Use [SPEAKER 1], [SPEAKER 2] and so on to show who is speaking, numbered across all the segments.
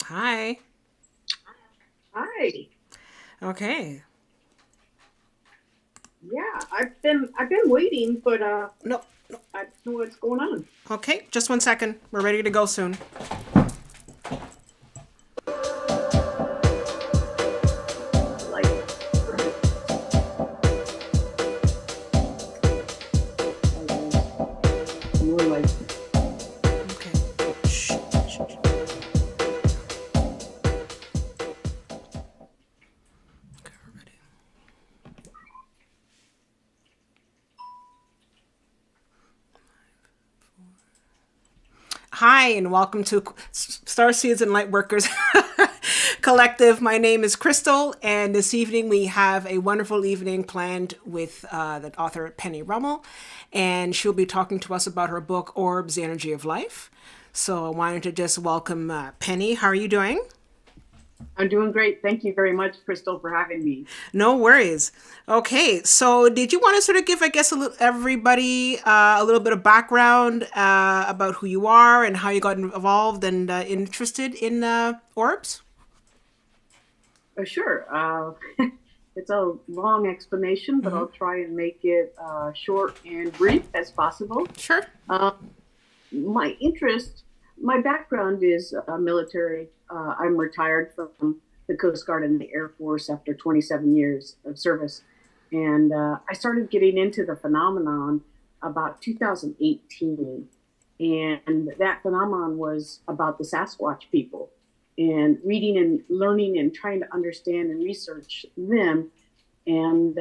[SPEAKER 1] Hi.
[SPEAKER 2] Hi.
[SPEAKER 1] Okay.
[SPEAKER 2] Yeah, I've been waiting, but
[SPEAKER 1] No.
[SPEAKER 2] I don't know what's going on.
[SPEAKER 1] Okay. Just 1 second. We're ready to go soon.
[SPEAKER 2] Like, right. Okay. More like,
[SPEAKER 1] Okay. Shh. Shh, shh. Okay, we're ready. Hi, and welcome to Starseeds and Lightworkers Collective. My name is Crystal, and this evening we have a wonderful evening planned with the author Penny Rummel, and she'll be talking to us about her book Orbs, the Energy of Life. So I wanted to just welcome Penny. How are you doing?
[SPEAKER 2] I'm doing great. Thank you very much, Crystal, for having me.
[SPEAKER 1] No worries. Okay, so did you want to sort of give, I guess, everybody a little bit of background about who you are and how you got involved and interested in orbs?
[SPEAKER 2] Sure. It's a long explanation, but I'll try and make it short and brief as possible.
[SPEAKER 1] Sure.
[SPEAKER 2] Uh, my interest, my background is military. I'm retired from the Coast Guard and the Air Force after 27 years of service. And I started getting into the phenomenon about 2018. And that phenomenon was about the Sasquatch people and reading and learning and trying to understand and research them. And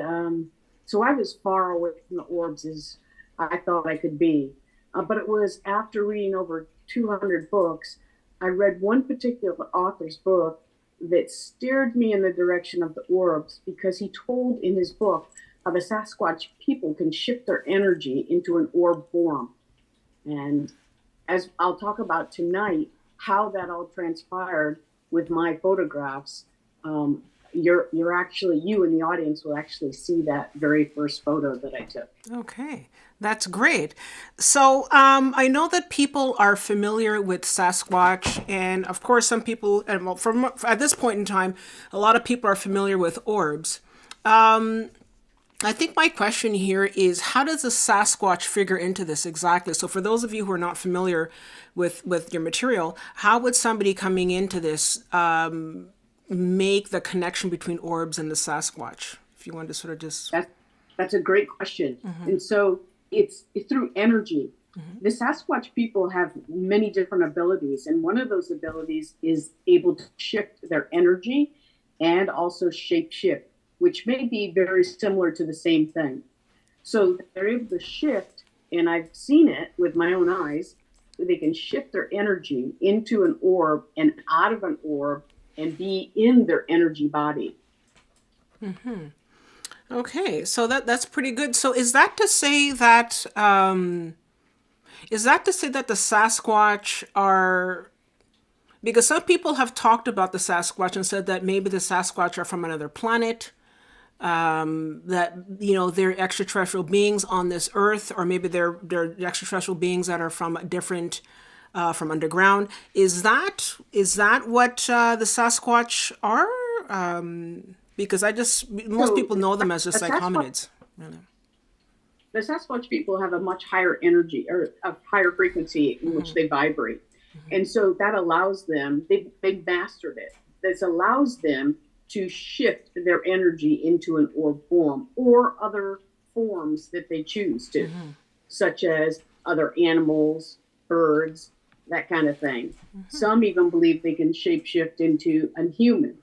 [SPEAKER 2] so I was far away from the orbs as I thought I could be. But it was after reading over 200 books, I read one particular author's book that steered me in the direction of the orbs because he told in his book how the Sasquatch people can shift their energy into an orb form. And as I'll talk about tonight, how that all transpired with my photographs, you're actually, you in the audience will actually see that very first photo that I took.
[SPEAKER 1] Okay, that's great. So I know that people are familiar with Sasquatch, and of course, some people, and well, from at this point in time, a lot of people are familiar with orbs. I think my question here is how does the Sasquatch figure into this exactly? So for those of you who are not familiar with your material, how would somebody coming into this make the connection between orbs and the Sasquatch? If you want to sort of just.
[SPEAKER 2] That's that's a great question. And so it's through energy. The Sasquatch people have many different abilities, and one of those abilities is able to shift their energy and also shape shift, which may be very similar to the same thing. So they're able to shift, and I've seen it with my own eyes. They can shift their energy into an orb and out of an orb and be in their energy body.
[SPEAKER 1] Okay, so that's pretty good. So is that to say that the Sasquatch are, because some people have talked about the Sasquatch and said that maybe the Sasquatch are from another planet, that they're extraterrestrial beings on this earth, or maybe they're extraterrestrial beings that are from a different from underground. Is that what the Sasquatch are? Because I just most
[SPEAKER 2] So
[SPEAKER 1] people know them as
[SPEAKER 2] the
[SPEAKER 1] just like
[SPEAKER 2] Sasquatch
[SPEAKER 1] hominids. Really.
[SPEAKER 2] the Sasquatch people have a much higher energy or a higher frequency in which they vibrate. And so that allows them, they mastered it. This allows them to shift their energy into an orb form or other forms that they choose to, such as other animals, birds, that kind of thing. Some even believe they can shapeshift into a human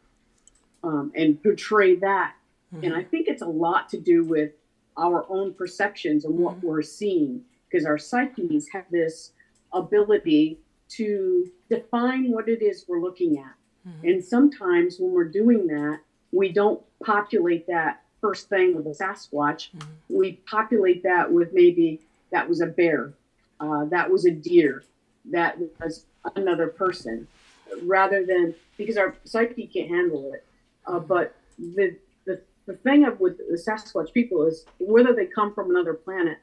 [SPEAKER 2] and portray that. And I think it's a lot to do with our own perceptions and what we're seeing, because our psyches have this ability to define what it is we're looking at. And sometimes when we're doing that, we don't populate that first thing with a Sasquatch. We populate that with maybe that was a bear, that was a deer, that was another person, rather than because our psyche can't handle it. But the thing of with the Sasquatch people is whether they come from another planet,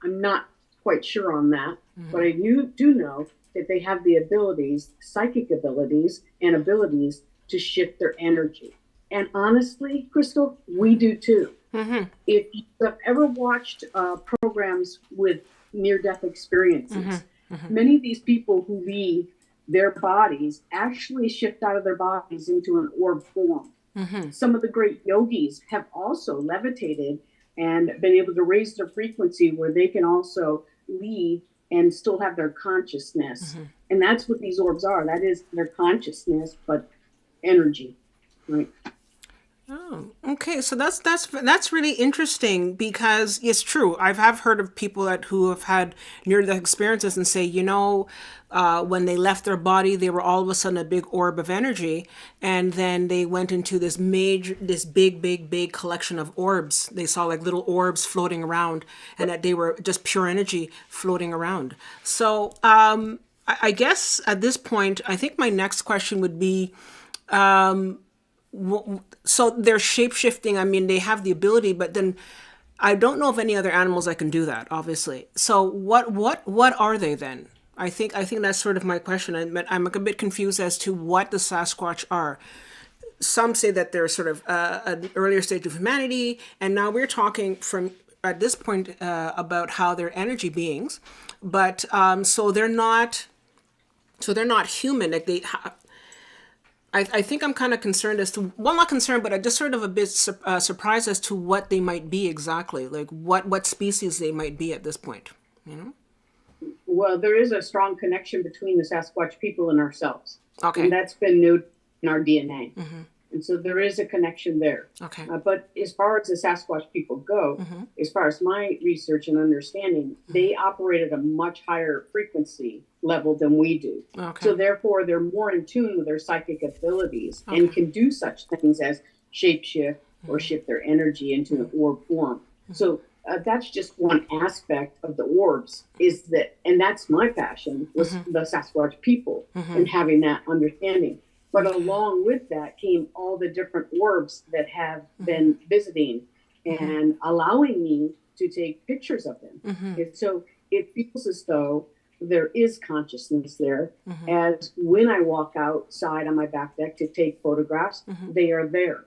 [SPEAKER 2] I'm not quite sure on that, but I do know that they have the abilities, psychic abilities, and abilities to shift their energy. And honestly, Crystal, we do too. If you have ever watched programs with near-death experiences, many of these people who leave their bodies actually shift out of their bodies into an orb form. Some of the great yogis have also levitated and been able to raise their frequency where they can also leave and still have their consciousness. And that's what these orbs are. That is their consciousness, but energy, right?
[SPEAKER 1] Oh, okay. So that's really interesting because it's true. Have heard of people who have had near-death experiences and say, when they left their body, they were all of a sudden a big orb of energy, and then they went into this big collection of orbs. They saw like little orbs floating around, and that they were just pure energy floating around. So I guess at this point, I think my next question would be. So they're shape-shifting. I mean, they have the ability, but then I don't know of any other animals that can do that, obviously. So what are they then? I think that's sort of my question. I'm a bit confused as to what the Sasquatch are. Some say that they're sort of an earlier stage of humanity, and now we're talking from at this point about how they're energy beings, but so they're not human. Like I think I'm kind of concerned as to, well, not concerned, but I just sort of a bit surprised as to what they might be exactly, like what species they might be at this point,
[SPEAKER 2] Well, there is a strong connection between the Sasquatch people and ourselves.
[SPEAKER 1] Okay.
[SPEAKER 2] And that's been noted in our DNA. And so there is a connection there.
[SPEAKER 1] Okay.
[SPEAKER 2] But as far as the Sasquatch people go, as far as my research and understanding, they operate at a much higher frequency level than we do.
[SPEAKER 1] Okay.
[SPEAKER 2] So therefore, they're more in tune with their psychic abilities and can do such things as shapeshift or shift their energy into an orb form. So that's just one aspect of the orbs, is that, and that's my passion, was the Sasquatch people and having that understanding. But along with that came all the different orbs that have been visiting and allowing me to take pictures of them. And so it feels as though there is consciousness there, as when I walk outside on my back deck to take photographs, they are there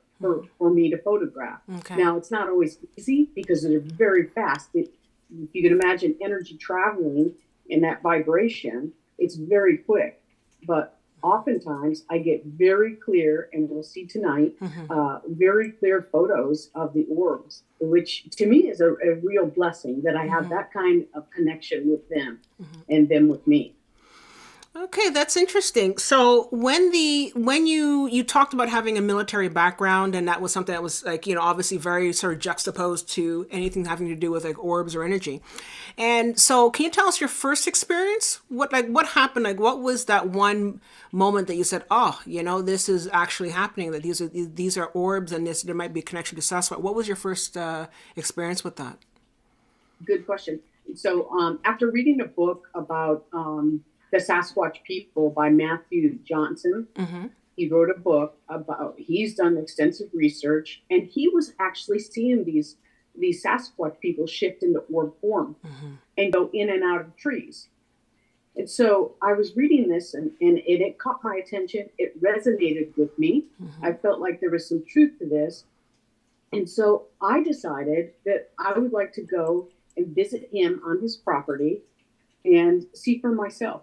[SPEAKER 2] for me to photograph.
[SPEAKER 1] Okay.
[SPEAKER 2] Now, it's not always easy because they're very fast. If you can imagine energy traveling in that vibration, it's very quick. But oftentimes I get very clear, and we'll see tonight, very clear photos of the orbs, which to me is a real blessing that I have that kind of connection with them and them with me.
[SPEAKER 1] Okay, that's interesting. So when you talked about having a military background, and that was something that was like, obviously very sort of juxtaposed to anything having to do with like orbs or energy. And so can you tell us your first experience? What happened? Like, what was that one moment that you said, oh, this is actually happening, that these are orbs, and there might be a connection to Sasquatch. What was your first experience with that?
[SPEAKER 2] Good question. So after reading a book about the Sasquatch people by Matthew Johnson. He wrote a book about, he's done extensive research, and he was actually seeing these Sasquatch people shift into orb form and go in and out of trees. And so I was reading this and it caught my attention. It resonated with me. I felt like there was some truth to this. And so I decided that I would like to go and visit him on his property and see for myself.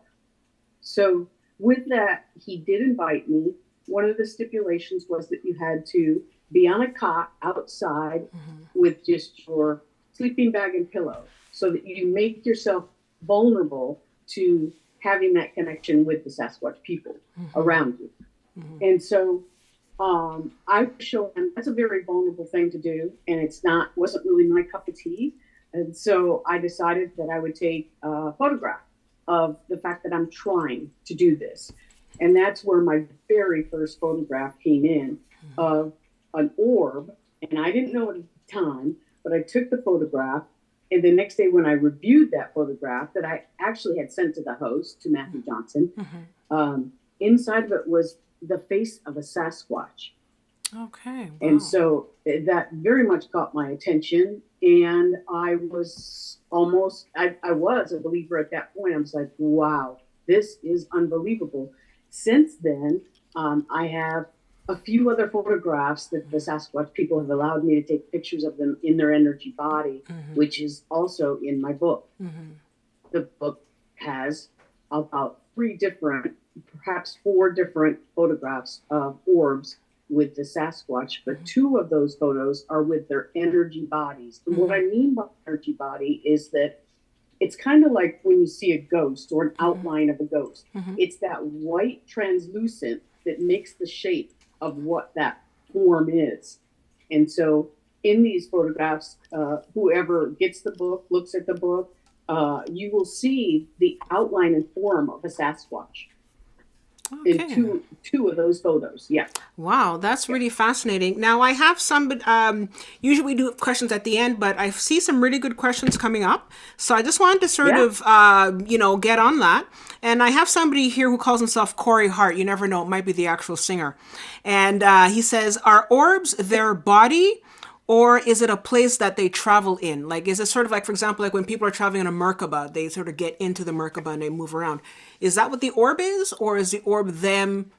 [SPEAKER 2] So with that, he did invite me. One of the stipulations was that you had to be on a cot outside with just your sleeping bag and pillow, so that you make yourself vulnerable to having that connection with the Sasquatch people around you. And so I showed him that's a very vulnerable thing to do, and wasn't really my cup of tea. And so I decided that I would take a photograph of the fact that I'm trying to do this. And that's where my very first photograph came in of an orb. And I didn't know it at the time, but I took the photograph. And the next day when I reviewed that photograph that I actually had sent to the host, to Matthew Johnson, inside of it was the face of a Sasquatch.
[SPEAKER 1] Okay. Wow.
[SPEAKER 2] And so that very much caught my attention. And I was almost, I was a believer at that point. I was like, wow, this is unbelievable. Since then, I have a few other photographs that the Sasquatch people have allowed me to take pictures of them in their energy body, which is also in my book. The book has about 3 different, perhaps 4 different photographs of orbs with the Sasquatch, but 2 of those photos are with their energy bodies. And what I mean by energy body is that it's kind of like when you see a ghost or an outline of a ghost. It's that white translucent that makes the shape of what that form is. And so in these photographs, whoever gets the book, looks at the book, you will see the outline and form of a Sasquatch in
[SPEAKER 1] Okay.
[SPEAKER 2] two of those photos. Yeah.
[SPEAKER 1] Wow, that's really fascinating. Now, I have some, usually we do questions at the end, but I see some really good questions coming up. So I just wanted to sort
[SPEAKER 2] Yeah.
[SPEAKER 1] of, get on that. And I have somebody here who calls himself Corey Hart. You never know, it might be the actual singer. And he says, are orbs their body? Or is it a place that they travel in? Like, is it sort of like, for example, like when people are traveling in a Merkaba, they sort of get into the Merkaba and they move around. Is that what the orb is? Or is the orb them?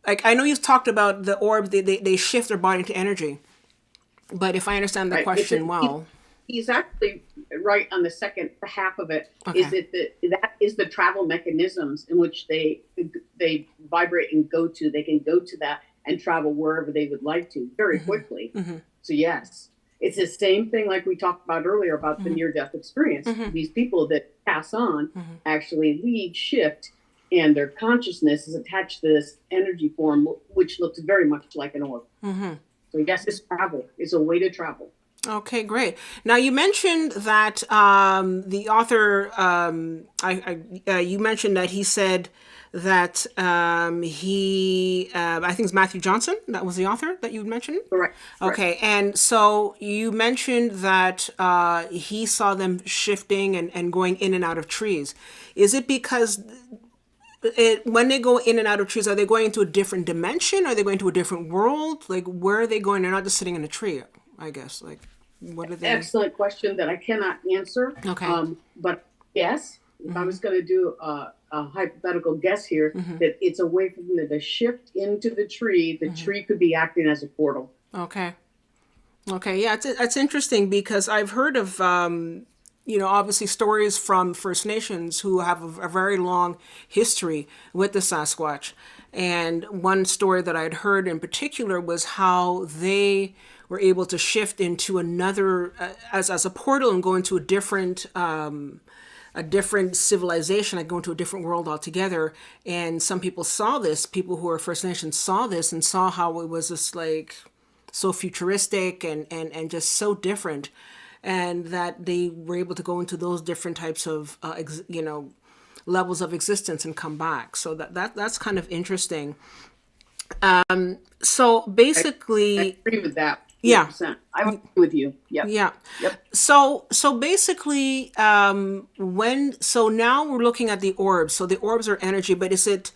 [SPEAKER 1] Like, I know you've talked about the orb, they shift their body into energy. But if I understand the
[SPEAKER 2] Right.
[SPEAKER 1] question well,
[SPEAKER 2] He's actually right on the second half of it.
[SPEAKER 1] okay.
[SPEAKER 2] Is it that is the travel mechanisms in which they vibrate and go to. They can go to that and travel wherever they would like to very quickly. So yes, it's the same thing like we talked about earlier about the near-death experience. These people that pass on actually leave, shift, and their consciousness is attached to this energy form, which looks very much like an orb. So yes, it's travel. It's a way to travel.
[SPEAKER 1] Okay, great. Now you mentioned that the author, you mentioned that he said that I think it's Matthew Johnson. That was the author that you mentioned.
[SPEAKER 2] Correct.
[SPEAKER 1] Okay, and so you mentioned that he saw them shifting and going in and out of trees. Is it because when they go in and out of trees, are they going into a different dimension? Are they going to a different world? Like, where are they going? They're not just sitting in a tree, I guess. Like, what are they?
[SPEAKER 2] Excellent question that I cannot answer.
[SPEAKER 1] Okay.
[SPEAKER 2] But yes, if I was going to do a hypothetical guess here, that it's a way for them to shift into the tree. The tree could be acting as a portal.
[SPEAKER 1] Okay. Okay. Yeah, it's interesting because I've heard of obviously stories from First Nations who have a very long history with the Sasquatch. And one story that I'd heard in particular was how they were able to shift into another, as a portal and go into a different civilization, like go into a different world altogether. And some people saw this, people who are First Nations saw this and saw how it was just like so futuristic and just so different. And that they were able to go into those different types of, levels of existence and come back. So that's kind of interesting. So
[SPEAKER 2] I
[SPEAKER 1] basically,
[SPEAKER 2] agree with that.
[SPEAKER 1] yeah,
[SPEAKER 2] 100%. I would agree with you. Yep.
[SPEAKER 1] yeah.
[SPEAKER 2] Yep.
[SPEAKER 1] So basically, so now we're looking at the orbs. So the orbs are energy, but is it?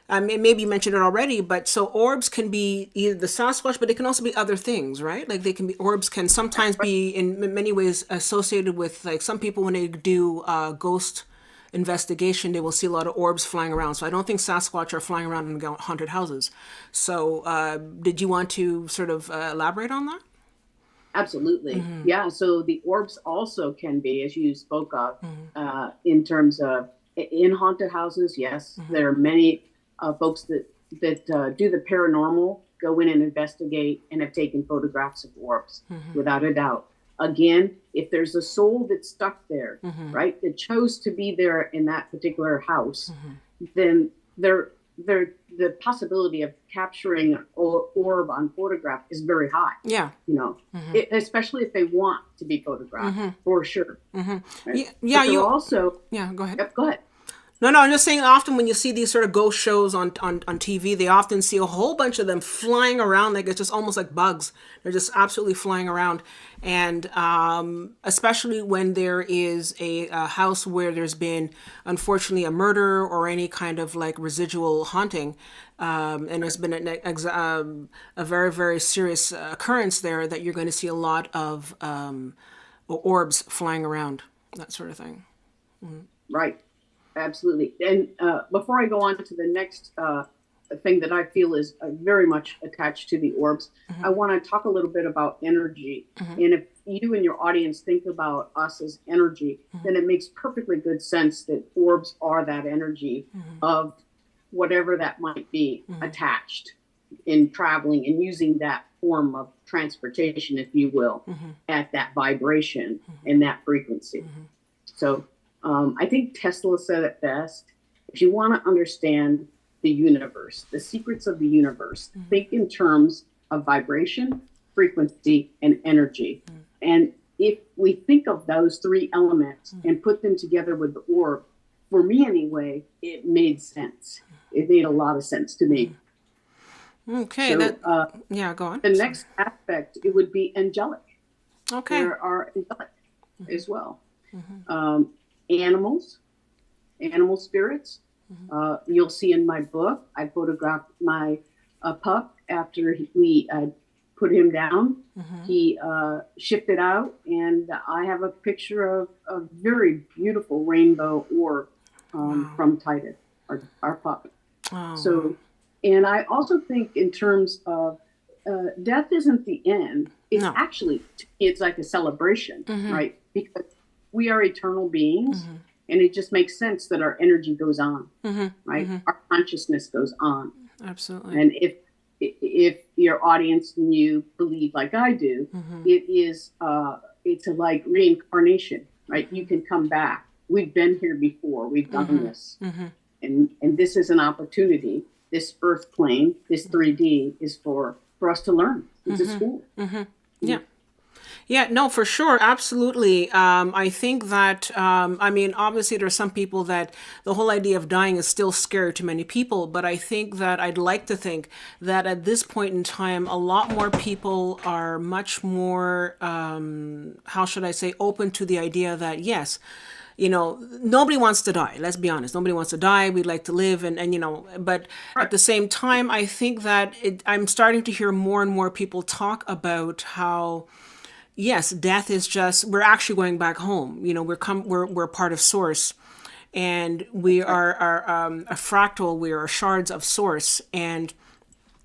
[SPEAKER 1] Maybe you mentioned it already, but so orbs can be either the Sasquatch, but it can also be other things, right? Like orbs can sometimes be in many ways associated with, like, some people when they do ghost investigation, they will see a lot of orbs flying around. So I don't think Sasquatch are flying around in haunted houses. So did you want to sort of elaborate on that?
[SPEAKER 2] Absolutely. Yeah. So the orbs also can be, as you spoke of, in terms of in haunted houses. Yes, there are many folks that do the paranormal, go in and investigate, and have taken photographs of orbs, without a doubt. Again, if there's a soul that's stuck there, right, that chose to be there in that particular house, then the possibility of capturing an orb on photograph is very high.
[SPEAKER 1] Yeah.
[SPEAKER 2] Especially if they want to be photographed, for sure. Right?
[SPEAKER 1] Yeah.
[SPEAKER 2] But also.
[SPEAKER 1] Yeah. Go ahead.
[SPEAKER 2] Yep, go ahead.
[SPEAKER 1] No, I'm just saying often when you see these sort of ghost shows on TV, they often see a whole bunch of them flying around like it's just almost like bugs. They're just absolutely flying around. And especially when there is a house where there's been, unfortunately, a murder or any kind of like residual haunting, and there's been a very, very serious occurrence there, that you're going to see a lot of orbs flying around, that sort of thing.
[SPEAKER 2] Right. Absolutely. And before I go on to the next thing that I feel is very much attached to the orbs, I want to talk a little bit about energy. And if you and your audience think about us as energy, then it makes perfectly good sense that orbs are that energy of whatever that might be attached in traveling and using that form of transportation, if you will, at that vibration and that frequency. So I think Tesla said it best. If you want to understand the universe, the secrets of the universe, think in terms of vibration, frequency, and energy. And if we think of those three elements and put them together with the orb, for me anyway, it made sense. It made a lot of sense to me.
[SPEAKER 1] Okay.
[SPEAKER 2] So,
[SPEAKER 1] yeah, go on.
[SPEAKER 2] the next aspect, it would be angelic.
[SPEAKER 1] Okay.
[SPEAKER 2] There are angelic as well. Animals, animal spirits. You'll see in my book, I photographed my pup after we put him down. He shifted out, and I have a picture of a very beautiful rainbow orb from Titus, our pup. So, and I also think in terms of death isn't the end. It's actually, it's like a celebration, right? Because we are eternal beings, and it just makes sense that our energy goes on, right? Our consciousness goes on.
[SPEAKER 1] Absolutely.
[SPEAKER 2] And if your audience and you believe like I do, it is it's like reincarnation, right? You can come back. We've been here before. We've done this, and this is an opportunity. This earth plane, this 3D, is for us to learn. It's a school.
[SPEAKER 1] Yeah. Yeah, no, for sure. Absolutely. I think that, I mean, obviously there's some people that the whole idea of dying is still scary to many people, but I think that I'd like to think that at this point in time, a lot more people are much more, how should I say, open to the idea that, yes, you know, nobody wants to die. Let's be honest. Nobody wants to die. We'd like to live. And you know, but at the same time, I think that I'm starting to hear more and more people talk about how, yes, death is just, we're actually going back home. You know, we're part of source, and we are a fractal, we are shards of source, and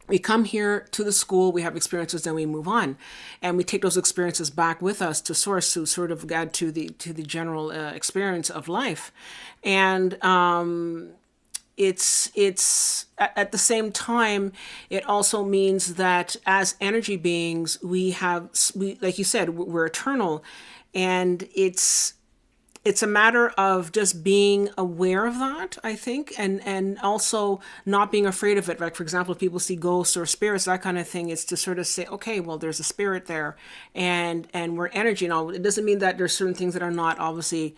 [SPEAKER 1] we come here to the school, we have experiences, then we move on, and we take those experiences back with us to source, to sort of add to the general experience of life. And it's at the same time, it also means that as energy beings, we like you said, we're eternal, and it's a matter of just being aware of that, I think, and also not being afraid of it. Like, for example, if people see ghosts or spirits, that kind of thing, it's to sort of say, okay, well, there's a spirit there, and we're energy. Now, it doesn't mean that there's certain things that are not obviously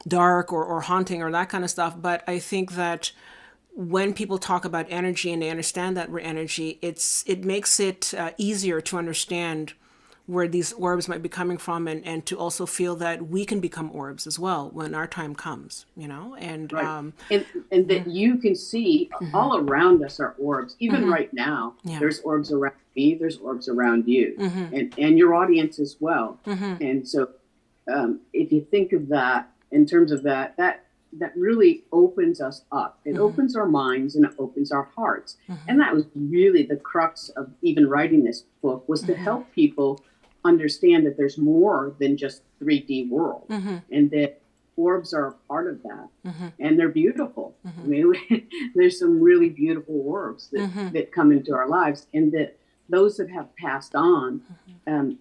[SPEAKER 1] dark or haunting or that kind of stuff, but I think that when people talk about energy and they understand that we're energy, it makes it easier to understand where these orbs might be coming from, and to also feel that we can become orbs as well when our time comes, you know, and
[SPEAKER 2] right. And that you can see all around us are orbs. Even right now, there's orbs around me, there's orbs around you, and your audience as well. And so if you think of that in terms of that really opens us up. It opens our minds and it opens our hearts. And that was really the crux of even writing this book, was to help people understand that there's more than just 3D world, and that orbs are a part of that, and they're beautiful. I mean, there's some really beautiful orbs that come into our lives, and that those that have passed on,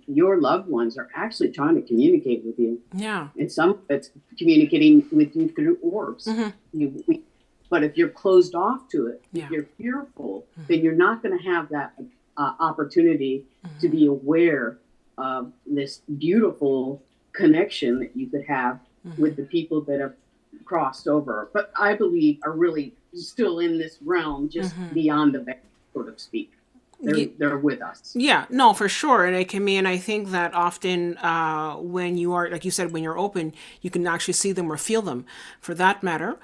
[SPEAKER 2] your loved ones are actually trying to communicate with you. Yeah. And some of it's communicating with you through orbs. But if you're closed off to it, if you're fearful, then you're not going to have that opportunity to be aware of this beautiful connection that you could have with the people that have crossed over, but I believe are really still in this realm, just beyond the veil, so to speak. They're with us. Yeah, no, for sure. And it can mean, I think that often when you are, like you said, when you're open, you can actually see them or feel them, for that matter.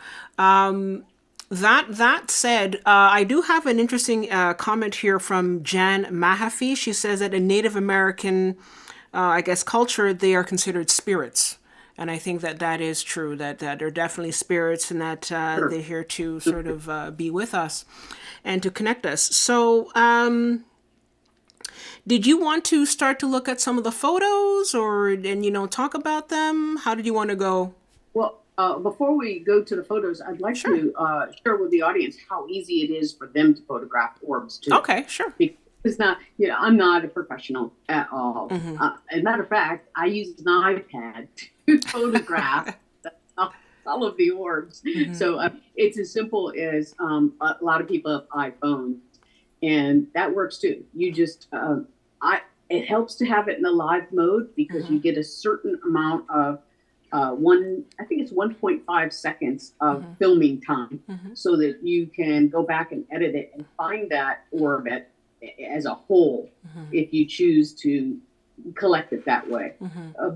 [SPEAKER 2] That said, I do have an interesting comment here from Jan Mahaffey. She says that a Native American
[SPEAKER 1] I guess, culture, they are considered spirits. And I think that that is true, that they're definitely spirits and that
[SPEAKER 2] Sure.
[SPEAKER 1] they're here to sort of be with us and to connect us. So, did you want to start to look at some of the photos or, and, talk about them? How did you want to go?
[SPEAKER 2] Well, before we go to the photos, I'd like
[SPEAKER 1] Sure.
[SPEAKER 2] to share with the audience how easy it is for them to photograph orbs too.
[SPEAKER 1] Okay, sure.
[SPEAKER 2] Because it's not, I'm not a professional at all. As a matter of fact, I use an iPad to photograph all of the orbs. So it's as simple as a lot of people have iPhones, and that works too. You just, it helps to have it in the live mode because you get a certain amount of I think it's 1.5 seconds of filming time, so that you can go back and edit it and find that orb as a whole, if you choose to collect it that way.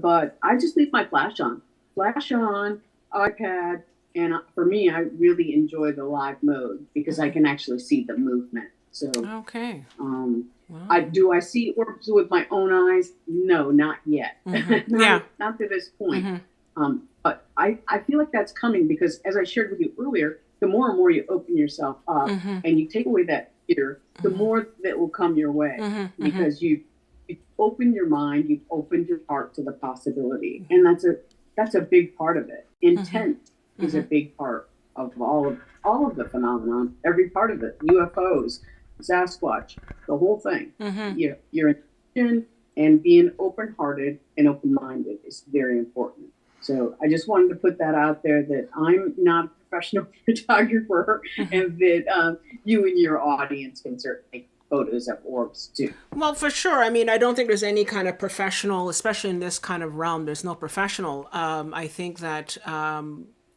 [SPEAKER 2] But I just leave my flash on, iPad, and for me, I really enjoy the live mode because I can actually see the movement. So,
[SPEAKER 1] Okay. Wow.
[SPEAKER 2] I see orbs with my own eyes? No, not yet.
[SPEAKER 1] Yeah.
[SPEAKER 2] Not to this point. But I feel like that's coming because, as I shared with you earlier, the more and more you open yourself up and you take away that fear, the more that will come your way because you've opened your mind, you've opened your heart to the possibility, and that's a big part of it. Intent is a big part of all of the phenomenon. Every part of it, UFOs, Sasquatch, the whole thing. Your intention and being open-hearted and open-minded is very important. So I just wanted to put that out there that I'm not a professional photographer and that you and your audience can certainly take photos of orbs too.
[SPEAKER 1] Well, for sure. I mean, I don't think there's any kind of professional, especially in this kind of realm. There's no professional. I think that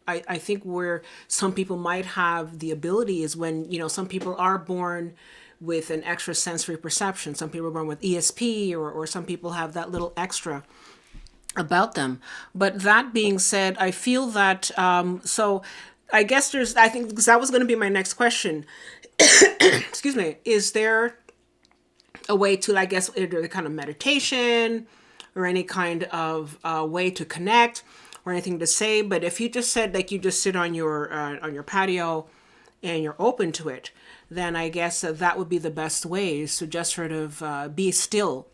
[SPEAKER 1] I think where some people might have the ability is when, some people are born with an extra sensory perception. Some people are born with ESP, or some people have that little extra about them. But that being said, I feel that, so I guess I think, because that was going to be my next question. Excuse me. Is there a way to, I guess, either kind of meditation or any kind of way to connect or anything to say? But if you just said like you just sit on your patio and you're open to it, then I guess that would be the best way, is to just sort of be still.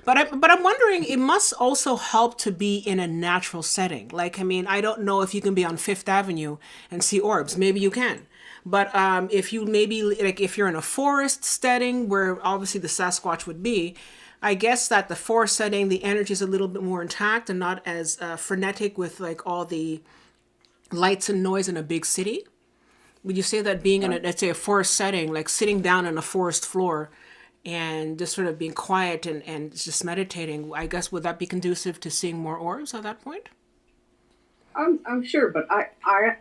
[SPEAKER 1] But I'm wondering, it must also help to be in a natural setting. Like, I mean, I don't know if you can be on Fifth Avenue and see orbs. Maybe you can. But if you maybe, like, if you're in a forest setting where obviously the Sasquatch would be, I guess that the forest setting, the energy is a little bit more intact and not as frenetic with like all the lights and noise in a big city. Would you say that being in a, let's say, a forest setting, like sitting down on a forest floor and just sort of being quiet and just meditating, I guess, would that be conducive to seeing more orbs at that point?
[SPEAKER 2] I'm sure, but I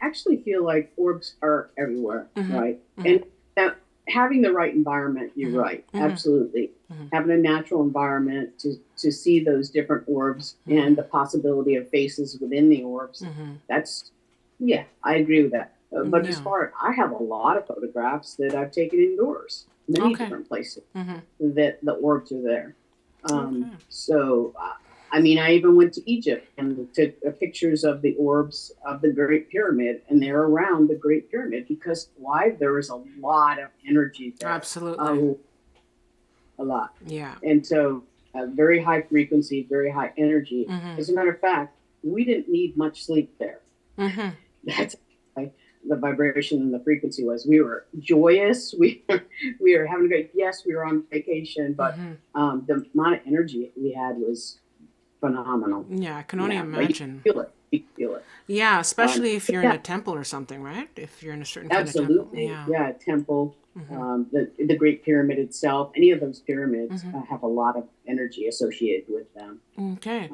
[SPEAKER 2] actually feel like orbs are everywhere, right? And that having the right environment, you're right, absolutely. Having a natural environment to see those different orbs and the possibility of faces within the orbs, that's, yeah, I agree with that. But as far as, I have a lot of photographs that I've taken indoors, many different places that the orbs are there. So, I mean, I even went to Egypt and took pictures of the orbs of the Great Pyramid, and they're around the Great Pyramid because why? There is a lot of energy there.
[SPEAKER 1] Absolutely.
[SPEAKER 2] A lot.
[SPEAKER 1] Yeah.
[SPEAKER 2] And so, very high frequency, very high energy. As a matter of fact, we didn't need much sleep there. That's why the vibration and the frequency was. We were joyous. We were having a good. Yes, we were on vacation, but the amount of energy we had was phenomenal.
[SPEAKER 1] Yeah, I can only imagine.
[SPEAKER 2] You feel it. You feel it.
[SPEAKER 1] Yeah, especially if you're in a temple or something, right? If you're in a certain kind of temple.
[SPEAKER 2] Absolutely. Yeah, temple. The Great Pyramid itself. Any of those pyramids have a lot of energy associated with them.
[SPEAKER 1] Okay.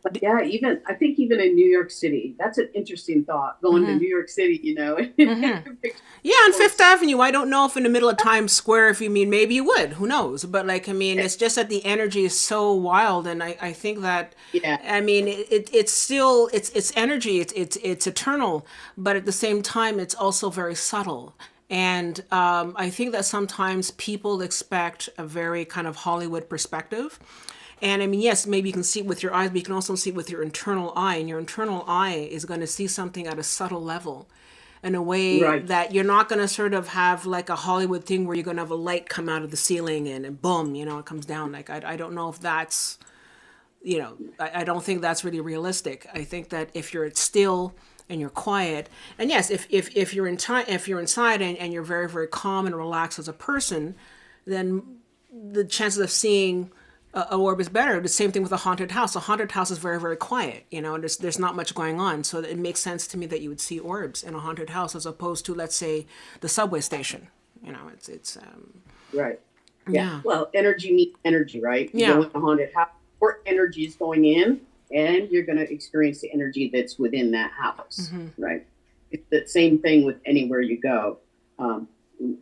[SPEAKER 2] But yeah, I think even in New York City, that's an interesting thought. Going to New York City, you know.
[SPEAKER 1] Yeah, on Fifth Avenue. I don't know if in the middle of Times Square, if you mean, maybe you would. Who knows? But like, I mean, it's just that the energy is so wild, and I think that.
[SPEAKER 2] Yeah.
[SPEAKER 1] I mean, it's still it's energy. It's eternal, but at the same time, it's also very subtle. And I think that sometimes people expect a very kind of Hollywood perspective. And I mean, yes, maybe you can see it with your eyes, but you can also see it with your internal eye. And your internal eye is going to see something at a subtle level in a way
[SPEAKER 2] Right.
[SPEAKER 1] that you're not going to sort of have like a Hollywood thing where you're going to have a light come out of the ceiling and boom, you know, it comes down. Like, I don't know if that's, you know, I don't think that's really realistic. I think that if you're still and you're quiet, and yes, if you're if you're inside and you're very, very calm and relaxed as a person, then the chances of seeing a orb is better. The same thing with a haunted house. A haunted house is very, very quiet, you know, and there's not much going on. So it makes sense to me that you would see orbs in a haunted house as opposed to, let's say, the subway station. You know, it's
[SPEAKER 2] Right.
[SPEAKER 1] yeah.
[SPEAKER 2] Well, energy meets energy, right? You
[SPEAKER 1] Yeah.
[SPEAKER 2] go in a haunted house, or energy is going in, and you're going to experience the energy that's within that house, right? It's the same thing with anywhere you go.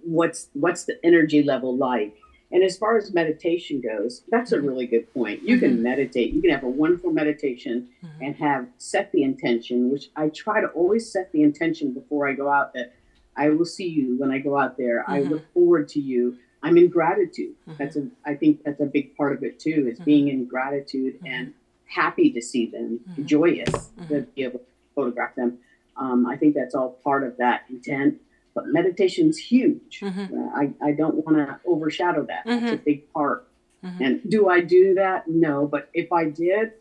[SPEAKER 2] What's the energy level like? And as far as meditation goes, that's a really good point. You can meditate. You can have a wonderful meditation and have set the intention, which I try to always set the intention before I go out, that I will see you when I go out there. I look forward to you. I'm in gratitude. I think that's a big part of it too, is being in gratitude and happy to see them, joyous to be able to photograph them. I think that's all part of that intent. But meditation's huge. I don't want to overshadow that. That's a big part. And do I do that? No. But if I did,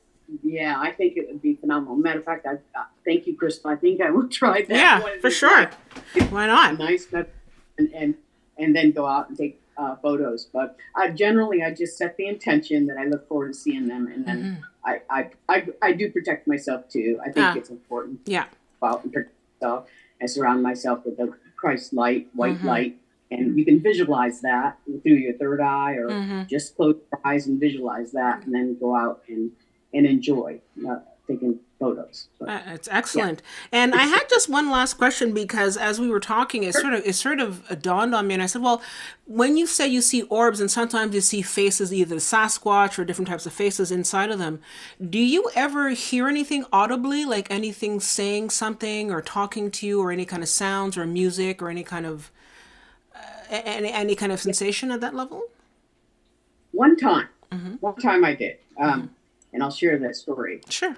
[SPEAKER 2] yeah, I think it would be phenomenal. Matter of fact, thank you, Crystal. I think I will try that.
[SPEAKER 1] Yeah, for sure. Why not?
[SPEAKER 2] Nice, and then go out and take photos. But generally, I just set the intention that I look forward to seeing them, and then I do protect myself too. I think it's important.
[SPEAKER 1] Yeah.
[SPEAKER 2] To go out and protect myself and surround myself with the Christ light, white light, and you can visualize that through your third eye, or just close your eyes and visualize that, and then go out and enjoy taking photos.
[SPEAKER 1] It's excellent. Yeah. And I had just one last question, because as we were talking, it sort of dawned on me, and I said, well, when you say you see orbs and sometimes you see faces, either Sasquatch or different types of faces inside of them, do you ever hear anything audibly, like anything saying something or talking to you, or any kind of sounds or music or any kind of any kind of sensation at that level?
[SPEAKER 2] One time I did. And I'll share that story.
[SPEAKER 1] Sure.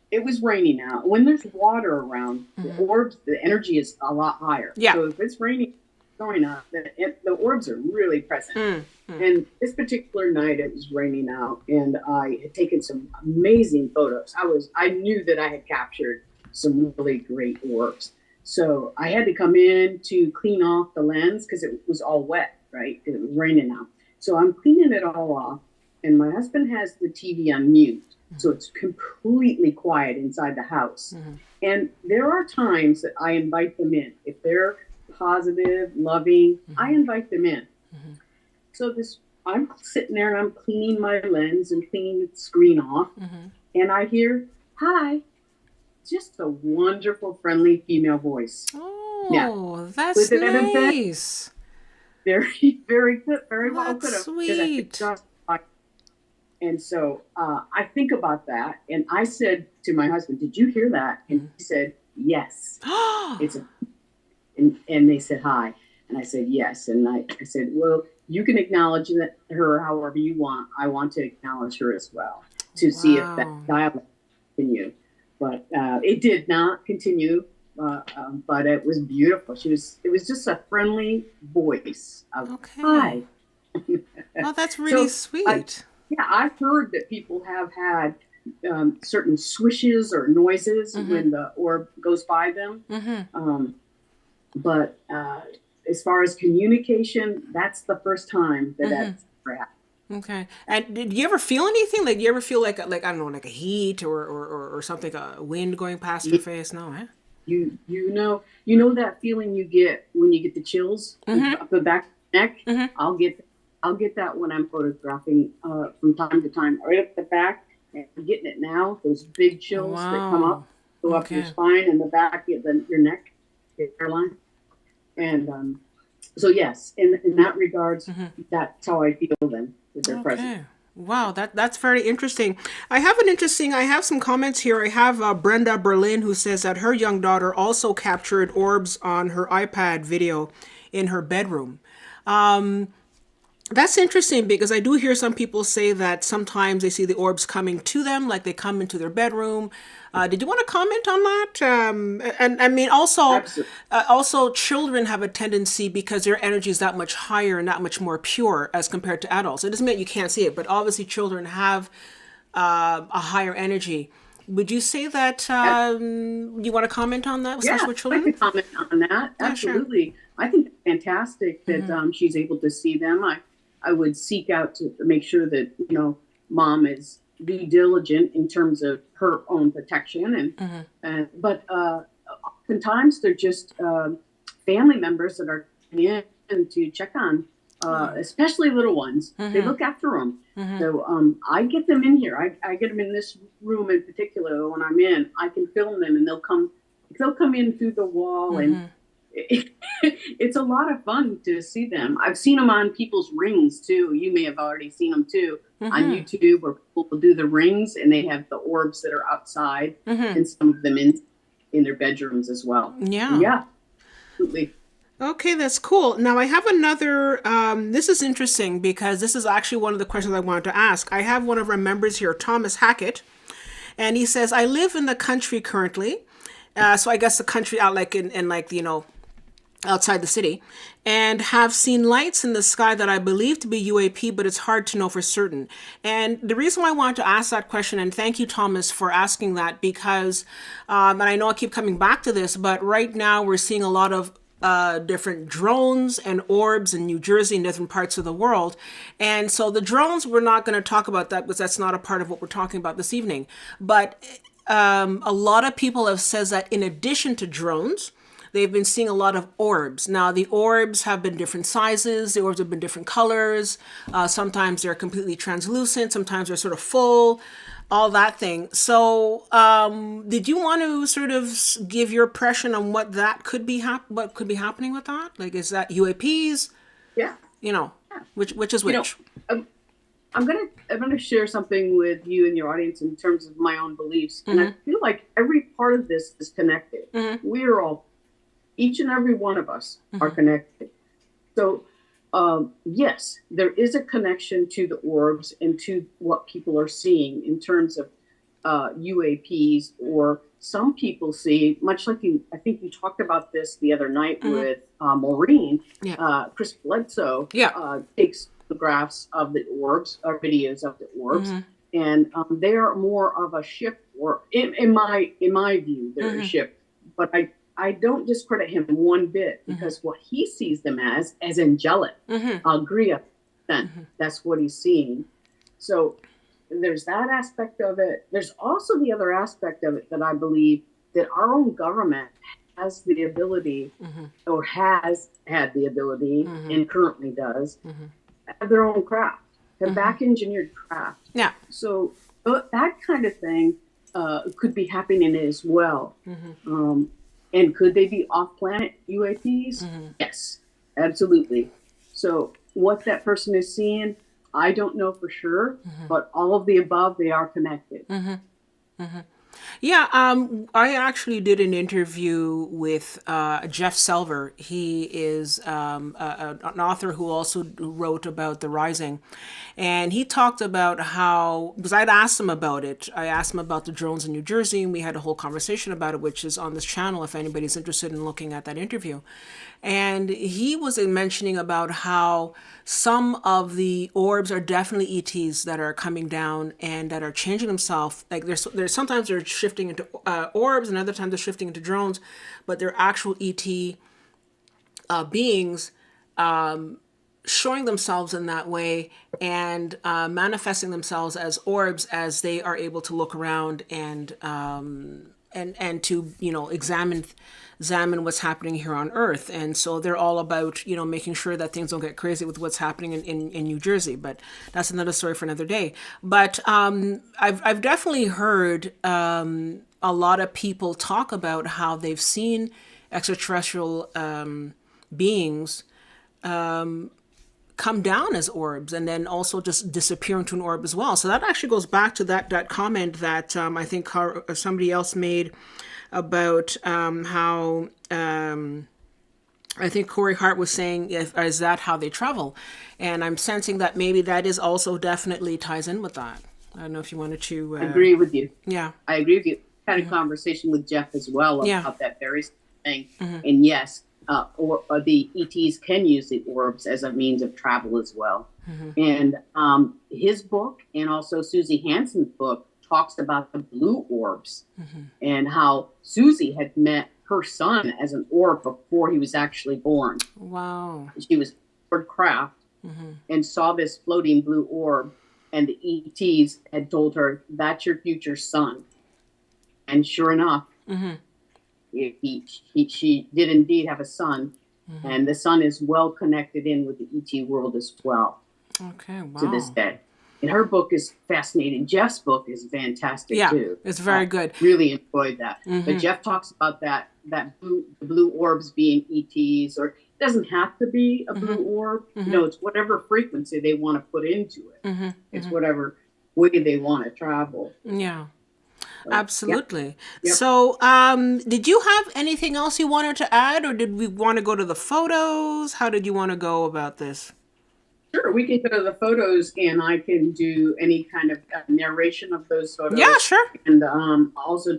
[SPEAKER 2] It was raining out. When there's water around, the orbs, the energy is a lot higher.
[SPEAKER 1] Yeah.
[SPEAKER 2] So if it's raining, going up, the orbs are really present. And this particular night, it was raining out, and I had taken some amazing photos. I knew that I had captured some really great orbs. So I had to come in to clean off the lens because it was all wet, right? It was raining out. So I'm cleaning it all off. And my husband has the TV on mute, so it's completely quiet inside the house. And there are times that I invite them in. If they're positive, loving, I invite them in. So I'm sitting there and I'm cleaning my lens and cleaning the screen off. And I hear, "Hi," just a wonderful, friendly female voice.
[SPEAKER 1] Oh, that's nice.
[SPEAKER 2] Very, very good. Very well
[SPEAKER 1] That's
[SPEAKER 2] could have.
[SPEAKER 1] sweet.
[SPEAKER 2] And so I think about that, and I said to my husband, "Did you hear that?" And he said, "Yes." And they said hi, and I said yes, and I said, "Well, you can acknowledge her however you want. I want to acknowledge her as well, to see if that dialogue continue." But it did not continue. But it was beautiful. It was just a friendly voice of hi.
[SPEAKER 1] Oh, that's really sweet.
[SPEAKER 2] I've heard that people have had certain swishes or noises when the orb goes by them. But as far as communication, that's the first time that that's ever happened.
[SPEAKER 1] Okay. And did you ever feel anything? Like, do you ever feel like I don't know, like a heat or something, a wind going past your face? No, eh?
[SPEAKER 2] You know that feeling you get when you get the chills up the back of the neck? I'll get that when I'm photographing from time to time, right up the back. And I'm getting it now. Those big chills that come up, go up your spine and the back of your neck, your hairline. And so yes, in that regards, that's how I feel then with their presence.
[SPEAKER 1] Wow, that's very interesting. I have some comments here. I have Brenda Berlin, who says that her young daughter also captured orbs on her iPad video in her bedroom. That's interesting because I do hear some people say that sometimes they see the orbs coming to them, like they come into their bedroom. Did you want to comment on that? And I mean,
[SPEAKER 2] Absolutely.
[SPEAKER 1] also children have a tendency because their energy is that much higher and that much more pure as compared to adults. It doesn't mean you can't see it, but obviously children have a higher energy. Would you say that you want to comment on that,
[SPEAKER 2] Yeah,
[SPEAKER 1] especially with
[SPEAKER 2] I
[SPEAKER 1] children?
[SPEAKER 2] can comment on that.
[SPEAKER 1] Yeah, sure.
[SPEAKER 2] Absolutely. I think it's fantastic that she's able to see them. I would seek out to make sure that, mom is due diligent in terms of her own protection. But oftentimes they're just family members that are coming in to check on, especially little ones. They look after them. So I get them in here. I get them in this room in particular. When I'm in, I can film them, and they'll come in through the wall, and it's a lot of fun to see them. I've seen them on people's rings too. You may have already seen them too on YouTube, where people will do the rings, and they have the orbs that are outside, and some of them in their bedrooms as well.
[SPEAKER 1] Yeah.
[SPEAKER 2] Yeah, absolutely.
[SPEAKER 1] Okay, that's cool. Now I have another. This is interesting because this is actually one of the questions I wanted to ask. I have one of our members here, Thomas Hackett, and he says, "I live in the country currently, so I guess the country out like in like outside the city, and have seen lights in the sky that I believe to be UAP, but it's hard to know for certain." And the reason why I wanted to ask that question, and thank you, Thomas, for asking that, because, and I know I keep coming back to this, but right now we're seeing a lot of different drones and orbs in New Jersey and different parts of the world. And so the drones, we're not going to talk about that because that's not a part of what we're talking about this evening. But a lot of people have said that in addition to drones, they've been seeing a lot of orbs. Now, the orbs have been different sizes. The orbs have been different colors. Sometimes they're completely translucent. Sometimes they're sort of full, all that thing. So, did you want to sort of give your impression on what that could be, what could be happening with that? Like, is that UAPs?
[SPEAKER 2] Yeah.
[SPEAKER 1] You know, which is
[SPEAKER 2] You know,
[SPEAKER 1] which?
[SPEAKER 2] I'm gonna share something with you and your audience in terms of my own beliefs, and I feel like every part of this is connected. We are all, each and every one of us are connected. So, yes, there is a connection to the orbs and to what people are seeing in terms of UAPs, or some people see, much like I think you talked about this the other night with Maureen,
[SPEAKER 1] Yeah.
[SPEAKER 2] Chris Bledsoe
[SPEAKER 1] Yeah.
[SPEAKER 2] takes photographs of the orbs or videos of the orbs. And they are more of a ship, or in my view, they're a ship. But I don't discredit him one bit, because what he sees them as angelic. I'll agree with that. That's what he's seeing. So there's that aspect of it. There's also the other aspect of it that I believe that our own government has the ability, or has had the ability, and currently does, have their own craft, have back engineered craft.
[SPEAKER 1] Yeah.
[SPEAKER 2] So that kind of thing could be happening as well. And could they be off-planet UAPs? Yes, absolutely. So what that person is seeing, I don't know for sure, but all of the above, they are connected.
[SPEAKER 1] Yeah, I actually did an interview with Jeff Selver. He is an author who also wrote about The Rising. And he talked about how, because I'd asked him about it, I asked him about the drones in New Jersey, and we had a whole conversation about it, which is on this channel if anybody's interested in looking at that interview. And he was mentioning about how some of the orbs are definitely ETs that are coming down and that are changing themselves. Like there's sometimes they're shifting into orbs, and other times they're shifting into drones, but they're actual ET beings showing themselves in that way, and manifesting themselves as orbs as they are able to look around and to examine what's happening here on Earth. And so they're all about making sure that things don't get crazy with what's happening in New Jersey. But that's another story for another day. But I've definitely heard a lot of people talk about how they've seen extraterrestrial beings come down as orbs and then also just disappear into an orb as well. So that actually goes back to that comment that I think somebody else made about how I think Corey Hart was saying, is that how they travel? And I'm sensing that maybe that is also definitely ties in with that. I don't know if you wanted to.
[SPEAKER 2] I agree with you.
[SPEAKER 1] Yeah.
[SPEAKER 2] I agree with you. I had a conversation with Jeff as well about that very thing. And yes, or the ETs can use the orbs as a means of travel as well. And his book and also Susie Hansen's book talks about the blue orbs and how Susie had met her son as an orb before he was actually born.
[SPEAKER 1] Wow.
[SPEAKER 2] She was aboard craft and saw this floating blue orb, and the ETs had told her, "That's your future son." And sure enough, she did indeed have a son, and the son is well connected in with the ET world as well.
[SPEAKER 1] Okay, wow.
[SPEAKER 2] To this day. And her book is fascinating. Jeff's book is fantastic too.
[SPEAKER 1] It's very good.
[SPEAKER 2] Really enjoyed that. But Jeff talks about that blue orbs being ETs, or it doesn't have to be a blue orb. You know, it's whatever frequency they want to put into it. It's whatever way they want to travel.
[SPEAKER 1] Yeah.
[SPEAKER 2] So,
[SPEAKER 1] Absolutely.
[SPEAKER 2] Yep.
[SPEAKER 1] So, did you have anything else you wanted to add, or did we want to go to the photos? How did you want to go about this?
[SPEAKER 2] Sure, we can go to the photos, and I can do any kind of narration of those photos.
[SPEAKER 1] Yeah, sure.
[SPEAKER 2] And also,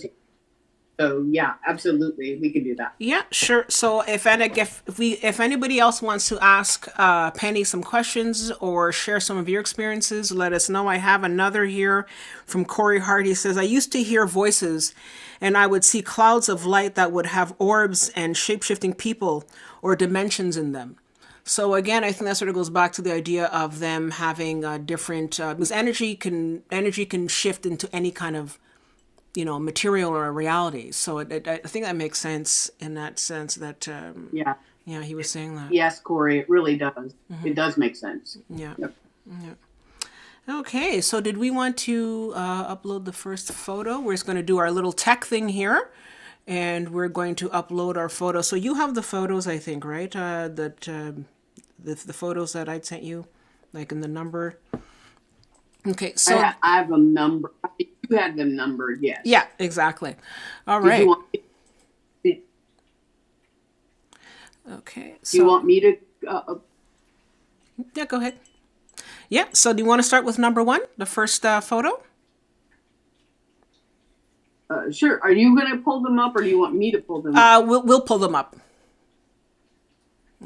[SPEAKER 2] so yeah, absolutely, we can do that.
[SPEAKER 1] Yeah, sure. So if anybody else wants to ask Penny some questions or share some of your experiences, let us know. I have another here from Corey Hart. He says, "I used to hear voices, and I would see clouds of light that would have orbs and shape-shifting people or dimensions in them." So again, I think that sort of goes back to the idea of them having different, because energy can shift into any kind of, material or a reality. So I think that makes sense in that sense that, yeah, he was saying that.
[SPEAKER 2] Yes, Corey, it really does. It does make sense.
[SPEAKER 1] Yeah.
[SPEAKER 2] Yep.
[SPEAKER 1] Yeah. Okay, so did we want to upload the first photo? We're just going to do our little tech thing here. And we're going to upload our photo. So you have the photos, I think, right? The photos that I'd sent you, like in the number. Okay, so
[SPEAKER 2] I have them numbered. You had them numbered, yes.
[SPEAKER 1] Yeah, exactly. All right. Okay. So
[SPEAKER 2] Do you want me to?
[SPEAKER 1] Yeah, go ahead. Yeah. So do you want to start with number 1, the first photo?
[SPEAKER 2] Sure. Are you going to pull them up, or do you want me to pull them up?
[SPEAKER 1] We'll pull them up.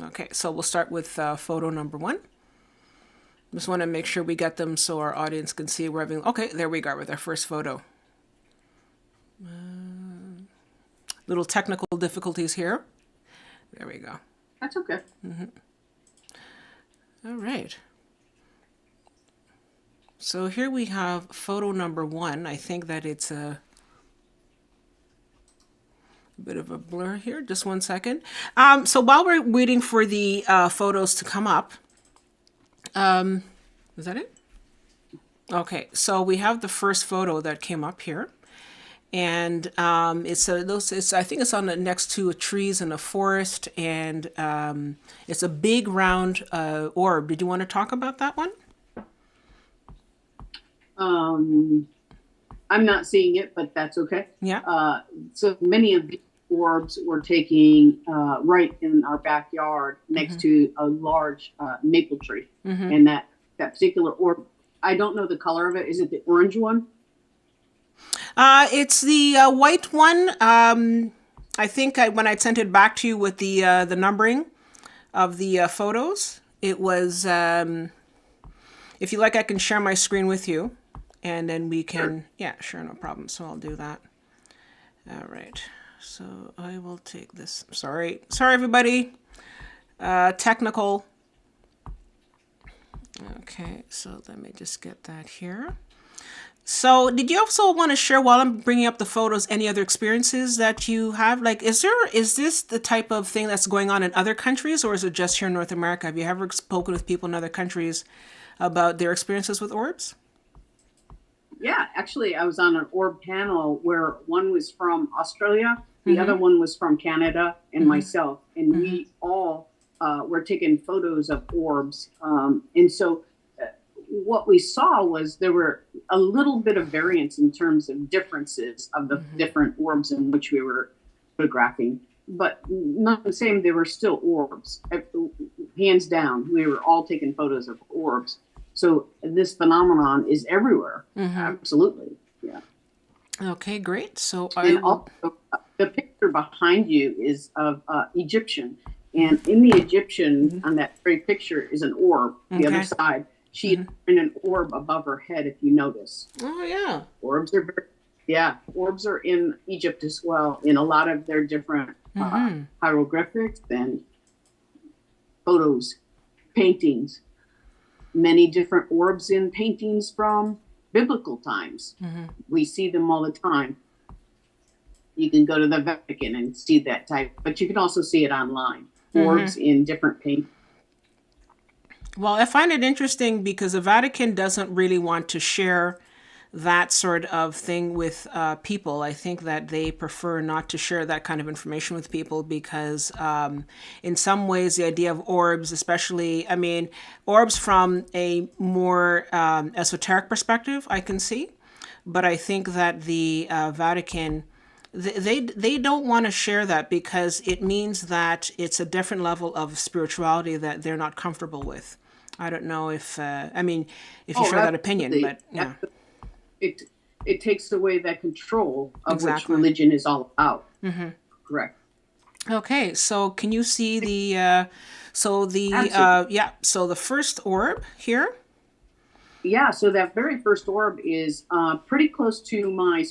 [SPEAKER 1] Okay, so we'll start with photo number 1. Just want to make sure we get them so our audience can see we're having. Okay, there we go with our first photo. Little technical difficulties here. There we go.
[SPEAKER 2] That's okay.
[SPEAKER 1] All right. So here we have photo number 1. I think that it's a bit of a blur here. Just one second. So while we're waiting for the photos to come up, is that it? Okay, so we have the first photo that came up here, and it's I think it's on the next to trees in a forest, and it's a big round orb. Did you want to talk about that one?
[SPEAKER 2] I'm not seeing it, but that's okay.
[SPEAKER 1] Yeah.
[SPEAKER 2] So many of the orbs were taking right in our backyard next to a large maple tree. And that particular orb, I don't know the color of it. Is it the orange one?
[SPEAKER 1] It's the white one. I think when I sent it back to you with the numbering of the photos, it was, if you like, I can share my screen with you, and then we can, yeah, sure, no problem. So I'll do that. All right. So I will take this. Sorry, everybody. Technical. Okay, so let me just get that here. So did you also want to share, while I'm bringing up the photos, any other experiences that you have? Like, is this the type of thing that's going on in other countries, or is it just here in North America? Have you ever spoken with people in other countries about their experiences with orbs?
[SPEAKER 2] Yeah, actually, I was on an orb panel where one was from Australia, the other one was from Canada, and myself. And we all were taking photos of orbs. And so what we saw was there were a little bit of variance in terms of differences of the different orbs in which we were photographing. but not the same. They were still orbs, hands down. We were all taking photos of orbs. So this phenomenon is everywhere. Absolutely, yeah.
[SPEAKER 1] Okay, great. So
[SPEAKER 2] and also the picture behind you is of Egyptian, and in the Egyptian on that very picture is an orb. The other side, she's in an orb above her head. If you notice.
[SPEAKER 1] Oh yeah.
[SPEAKER 2] Orbs are orbs are in Egypt as well, in a lot of their different hieroglyphics and photos, paintings. Many different orbs in paintings from biblical times. We see them all the time. You can go to the Vatican and see that type, but you can also see it online. Orbs in different paint.
[SPEAKER 1] Well, I find it interesting because the Vatican doesn't really want to share that sort of thing with people. I think that they prefer not to share that kind of information with people because in some ways the idea of orbs, especially, I mean, orbs from a more esoteric perspective, I can see. But I think that the Vatican, they don't want to share that because it means that it's a different level of spirituality that they're not comfortable with. I don't know if, I mean, if you share that opinion, but yeah.
[SPEAKER 2] It takes away that control of which religion is all about. Correct.
[SPEAKER 1] Okay, so can you see the so the first orb here?
[SPEAKER 2] Yeah, so that very first orb is pretty close to my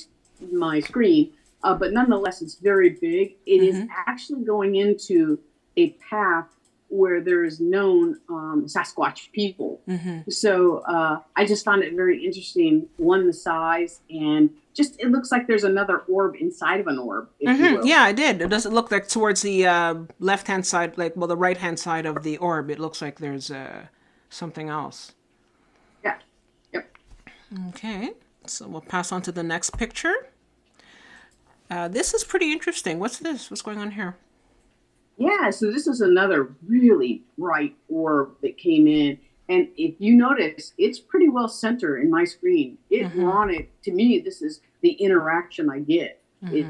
[SPEAKER 2] screen, but nonetheless it's very big. It is actually going into a path where there is known Sasquatch people. So I just found it very interesting, one, the size, and just it looks like there's another orb inside of an orb, if you will.
[SPEAKER 1] Yeah, I did. It doesn't look like towards the left-hand side, the right-hand side of the orb. It looks like there's something else.
[SPEAKER 2] Yeah, yep.
[SPEAKER 1] Okay, so we'll pass on to the next picture. This is pretty interesting. What's this? What's going on here?
[SPEAKER 2] Yeah, so this is another really bright orb that came in. And if you notice, it's pretty well centered in my screen. It wanted, to me, this is the interaction I get. It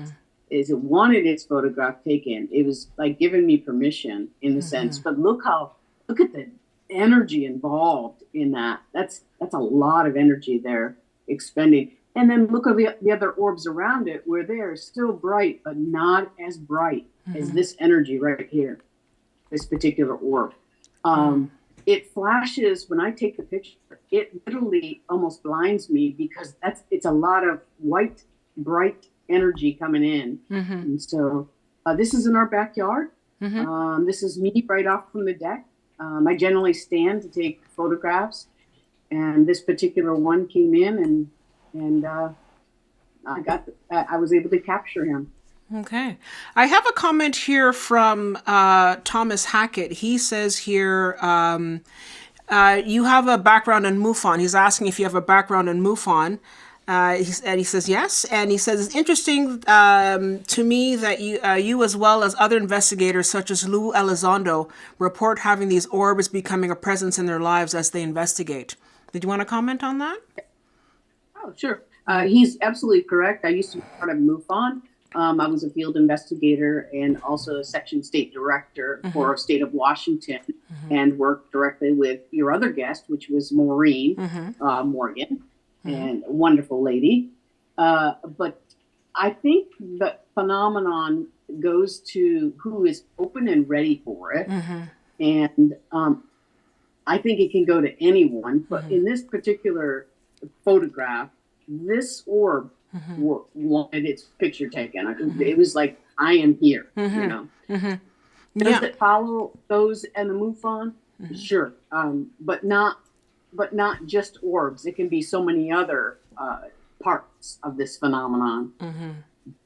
[SPEAKER 2] wanted its photograph taken. It was like giving me permission in the sense. But look at the energy involved in that. That's a lot of energy there expending. And then look at the other orbs around it where they're still bright, but not as bright as this energy right here, this particular orb. It flashes when I take the picture. It literally almost blinds me because it's a lot of white, bright energy coming in. And so this is in our backyard. This is me right off from the deck. I generally stand to take photographs, and this particular one came in and I was able to capture him.
[SPEAKER 1] Okay. I have a comment here from Thomas Hackett. He says here, you have a background in MUFON. He's asking if you have a background in MUFON. And he says yes. And he says, it's interesting to me that you as well as other investigators such as Lou Elizondo report having these orbs becoming a presence in their lives as they investigate. Did you want to comment on that?
[SPEAKER 2] Oh, sure. He's absolutely correct. I used to be part of MUFON. I was a field investigator and also a section state director for the state of Washington and worked directly with your other guest, which was Maureen Morgan, and a wonderful lady. But I think the phenomenon goes to who is open and ready for it. And I think it can go to anyone. But in this particular photograph, this orb wanted its picture taken. It was like, I am here, you know. Does it follow those and the MUFON? Sure. But not just orbs. It can be so many other parts of this phenomenon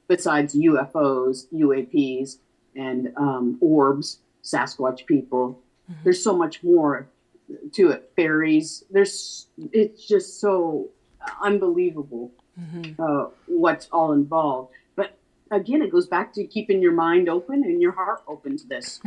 [SPEAKER 2] besides UFOs, UAPs, and orbs, Sasquatch people. There's so much more to it. Fairies. It's just so unbelievable what's all involved. But again, it goes back to keeping your mind open and your heart open to this.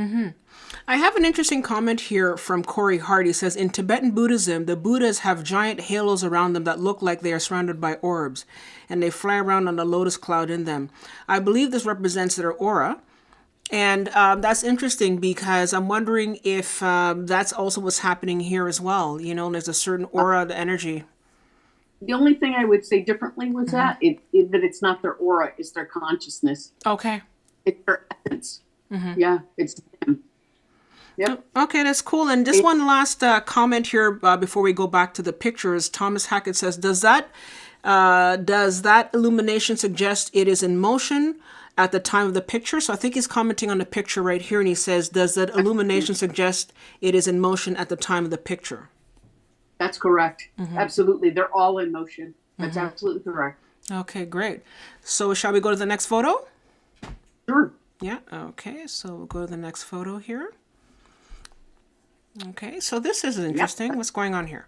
[SPEAKER 2] I
[SPEAKER 1] have an interesting comment here from Corey Hart. He says, in Tibetan Buddhism, the Buddhas have giant halos around them that look like they are surrounded by orbs, and they fly around on a lotus cloud in them. I believe this represents their aura. And that's interesting because I'm wondering if that's also what's happening here as well. You know, there's a certain aura of energy.
[SPEAKER 2] The only thing I would say differently was that that it's not their aura, it's their consciousness.
[SPEAKER 1] Okay.
[SPEAKER 2] It's their essence. Yeah, it's them. Yep.
[SPEAKER 1] Okay, that's cool. And just one last comment here before we go back to the pictures. Thomas Hackett says, does that illumination suggest it is in motion at the time of the picture? So I think he's commenting on the picture right here, and he says, does that illumination suggest it is in motion at the time of the picture?
[SPEAKER 2] That's correct. Absolutely. They're all in motion. That's absolutely correct.
[SPEAKER 1] Okay, great. So shall we go to the next photo?
[SPEAKER 2] Sure.
[SPEAKER 1] Yeah, okay. So we'll go to the next photo here. Okay, so this is interesting. What's going on here?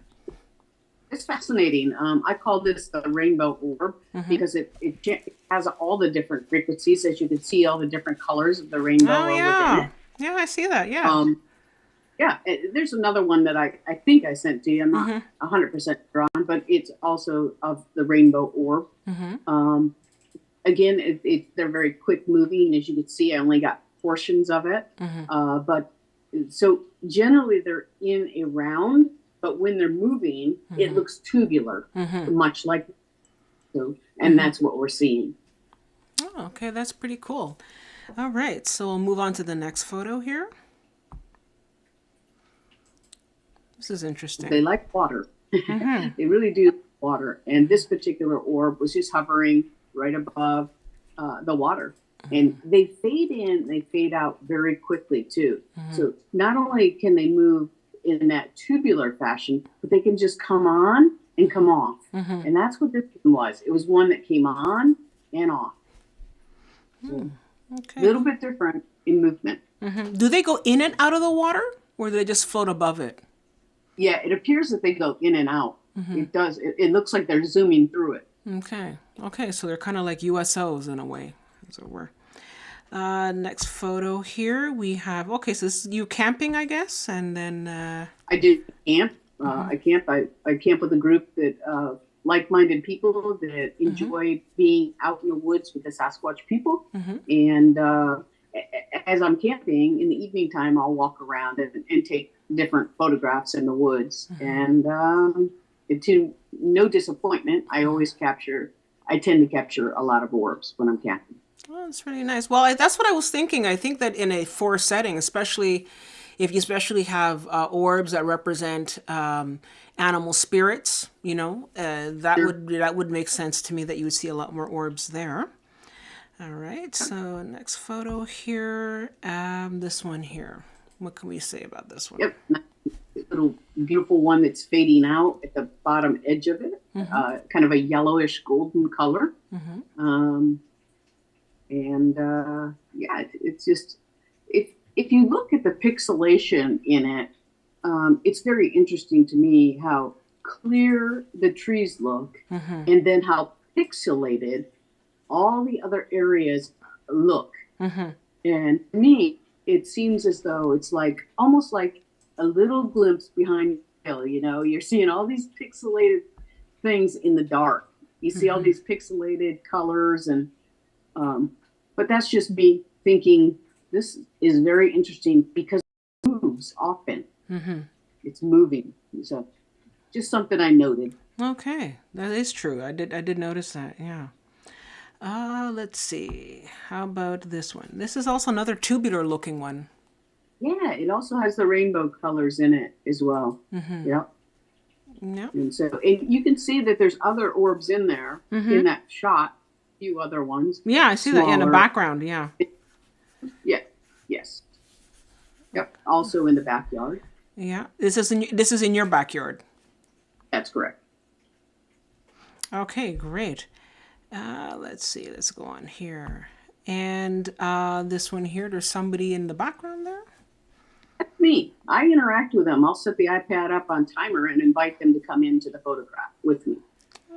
[SPEAKER 2] It's fascinating. I call this the rainbow orb because it has all the different frequencies. As you can see, all the different colors of the rainbow are within it.
[SPEAKER 1] Yeah, I see that. Yeah.
[SPEAKER 2] There's another one that I think I sent to you. I'm not 100% sure on, but it's also of the rainbow orb. Again, they're very quick moving. As you can see, I only got portions of it. But so generally they're in a round, but when they're moving, it looks tubular, much like so. And that's what we're seeing.
[SPEAKER 1] Oh, okay, that's pretty cool. All right, so we'll move on to the next photo here. This is interesting.
[SPEAKER 2] They like water. They really do like water. And this particular orb was just hovering right above the water. And they fade in, they fade out very quickly too. So not only can they move in that tubular fashion, but they can just come on and come off. And that's what this one was. It was one that came on and off. So
[SPEAKER 1] Okay.
[SPEAKER 2] a little bit different in movement.
[SPEAKER 1] Do they go in and out of the water, or do they just float above it?
[SPEAKER 2] Yeah, it appears that they go in and out. It does. It looks like they're zooming through it.
[SPEAKER 1] Okay. Okay, so they're kind of like USOs in a way, as it were. Next photo here we have, okay, so this is you camping, I guess, and then...
[SPEAKER 2] I do camp. I camp with a group that like-minded people that enjoy being out in the woods with the Sasquatch people. And as I'm camping in the evening time, I'll walk around and take different photographs in the woods. And to no disappointment, I tend to capture a lot of orbs when I'm camping.
[SPEAKER 1] Oh, that's really nice. Well, that's what I was thinking. I think that in a forest setting, especially if you have orbs that represent animal spirits, you know, that would make sense to me that you would see a lot more orbs there. All right. So next photo here, this one here. What can we say about this one?
[SPEAKER 2] Yep. Little beautiful one that's fading out at the bottom edge of it, kind of a yellowish golden color. It's just if you look at the pixelation in it, it's very interesting to me how clear the trees look, and then how pixelated all the other areas look. And to me, it seems as though it's like almost like a little glimpse behind the hill. You know, you're seeing all these pixelated things in the dark. You see all these pixelated colors, and but that's just me thinking this is very interesting because it moves often. It's moving. So just something I noted.
[SPEAKER 1] Okay, that is true. I did notice that. Yeah. Let's see. How about this one? This is also another tubular looking one.
[SPEAKER 2] Yeah, it also has the rainbow colors in it as well. Yep. And so you can see that there's other orbs in there in that shot. A few other ones.
[SPEAKER 1] Yeah, I see that in the background. Yeah.
[SPEAKER 2] Yeah. Yes. Yep. Also in the backyard.
[SPEAKER 1] Yeah. This is in your backyard.
[SPEAKER 2] That's correct.
[SPEAKER 1] Okay, great. Let's see. Let's go on here. And this one here, there's somebody in the background there.
[SPEAKER 2] That's me. I interact with them. I'll set the iPad up on timer and invite them to come into the photograph with me.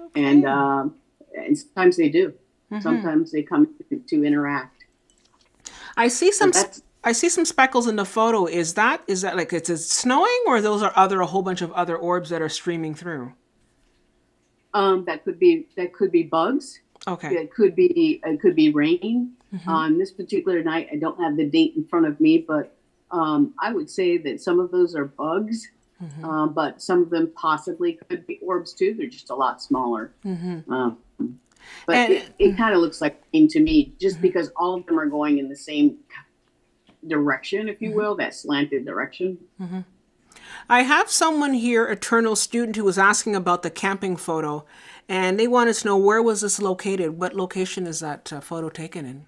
[SPEAKER 2] Okay. And sometimes they do. Sometimes they come to interact.
[SPEAKER 1] I see some speckles in the photo. Is that like it's snowing, or those are a whole bunch of other orbs that are streaming through?
[SPEAKER 2] That could be bugs.
[SPEAKER 1] Okay.
[SPEAKER 2] It could be rain. On this particular night, I don't have the date in front of me, but I would say that some of those are bugs, but some of them possibly could be orbs too. They're just a lot smaller. But
[SPEAKER 1] And
[SPEAKER 2] it kind of looks like rain to me, just because all of them are going in the same direction, if you will, that slanted direction.
[SPEAKER 1] I have someone here, eternal student, who was asking about the camping photo, and they wanted to know, where was this located? What location is that photo taken in?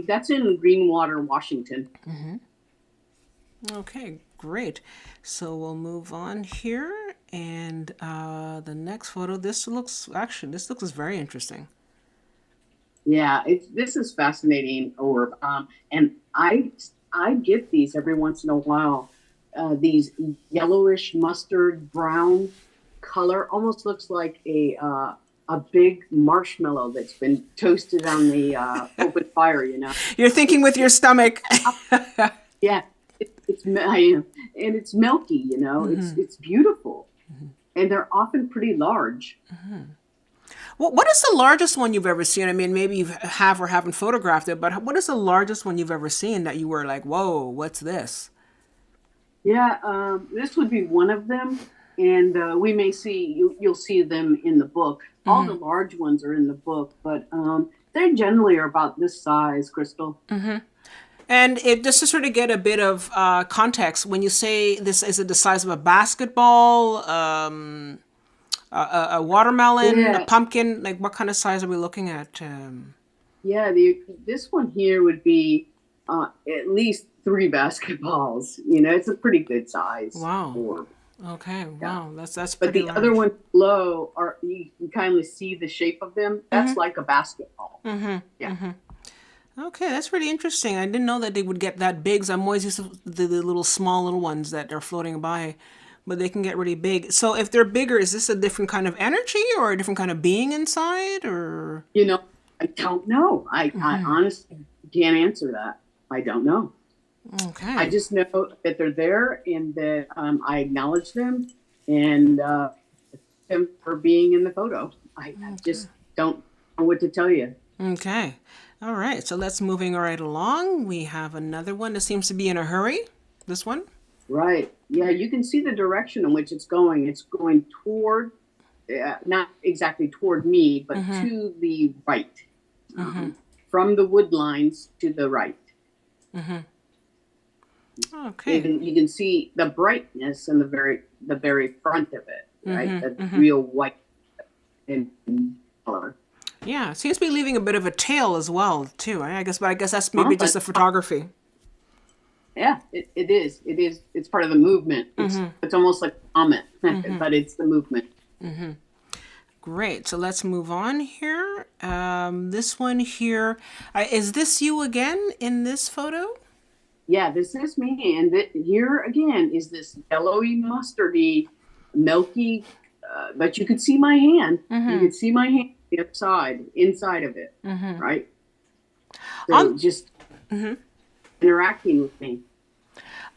[SPEAKER 2] That's in Greenwater, Washington.
[SPEAKER 1] Okay, great. So we'll move on here, and the next photo. This looks very interesting.
[SPEAKER 2] Yeah, this is fascinating orb, and I get these every once in a while. These yellowish mustard brown color, almost looks like a big marshmallow that's been toasted on the open fire.
[SPEAKER 1] You're thinking with your stomach.
[SPEAKER 2] Yeah, and it's milky. It's beautiful, and they're often pretty large.
[SPEAKER 1] What is the largest one you've ever seen? I mean, maybe you have or haven't photographed it, but what is the largest one you've ever seen that you were like, whoa, what's this?
[SPEAKER 2] Yeah, this would be one of them, and we may see you'll see them in the book. All the large ones are in the book, but they generally are about this size, Crystal.
[SPEAKER 1] And just to sort of get a bit of context, when you say this, is it the size of a basketball, a watermelon,
[SPEAKER 2] Yeah.
[SPEAKER 1] a pumpkin? Like, what kind of size are we looking at?
[SPEAKER 2] Yeah, this one here would be at least 3 basketballs. It's a pretty good size.
[SPEAKER 1] Wow.
[SPEAKER 2] orb.
[SPEAKER 1] Okay, wow, that's
[SPEAKER 2] But
[SPEAKER 1] pretty
[SPEAKER 2] the
[SPEAKER 1] large.
[SPEAKER 2] other ones below are, you can kind of see the shape of them. That's like a basketball. Yeah.
[SPEAKER 1] Okay, that's pretty interesting. I didn't know that they would get that big. So I'm always used to the little small little ones that are floating by, but they can get really big. So if they're bigger, is this a different kind of energy or a different kind of being inside, or?
[SPEAKER 2] I don't know. I honestly can't answer that. I don't know.
[SPEAKER 1] Okay.
[SPEAKER 2] I just know that they're there and that I acknowledge them and them for being in the photo. I just don't know what to tell you.
[SPEAKER 1] Okay. All right. So let's moving right along. We have another one that seems to be in a hurry. This one.
[SPEAKER 2] Right. Yeah, you can see the direction in which it's going. It's going toward, not exactly toward me, but to the right. From the wood lines to the right.
[SPEAKER 1] Okay.
[SPEAKER 2] You can see the brightness in the very front of it, right? That's real white in color.
[SPEAKER 1] Yeah, it seems to be leaving a bit of a tail as well, too. I guess that's maybe just the photography.
[SPEAKER 2] Yeah, it is. It is. It's part of the movement. It's almost like a comet, but it's the movement.
[SPEAKER 1] Great. So let's move on here. This one here, is this you again in this photo?
[SPEAKER 2] Yeah, this is me, and here again is this yellowy, mustardy, milky. But you could see my hand. You could see my hand the other side, inside of it, right? So just interacting with me.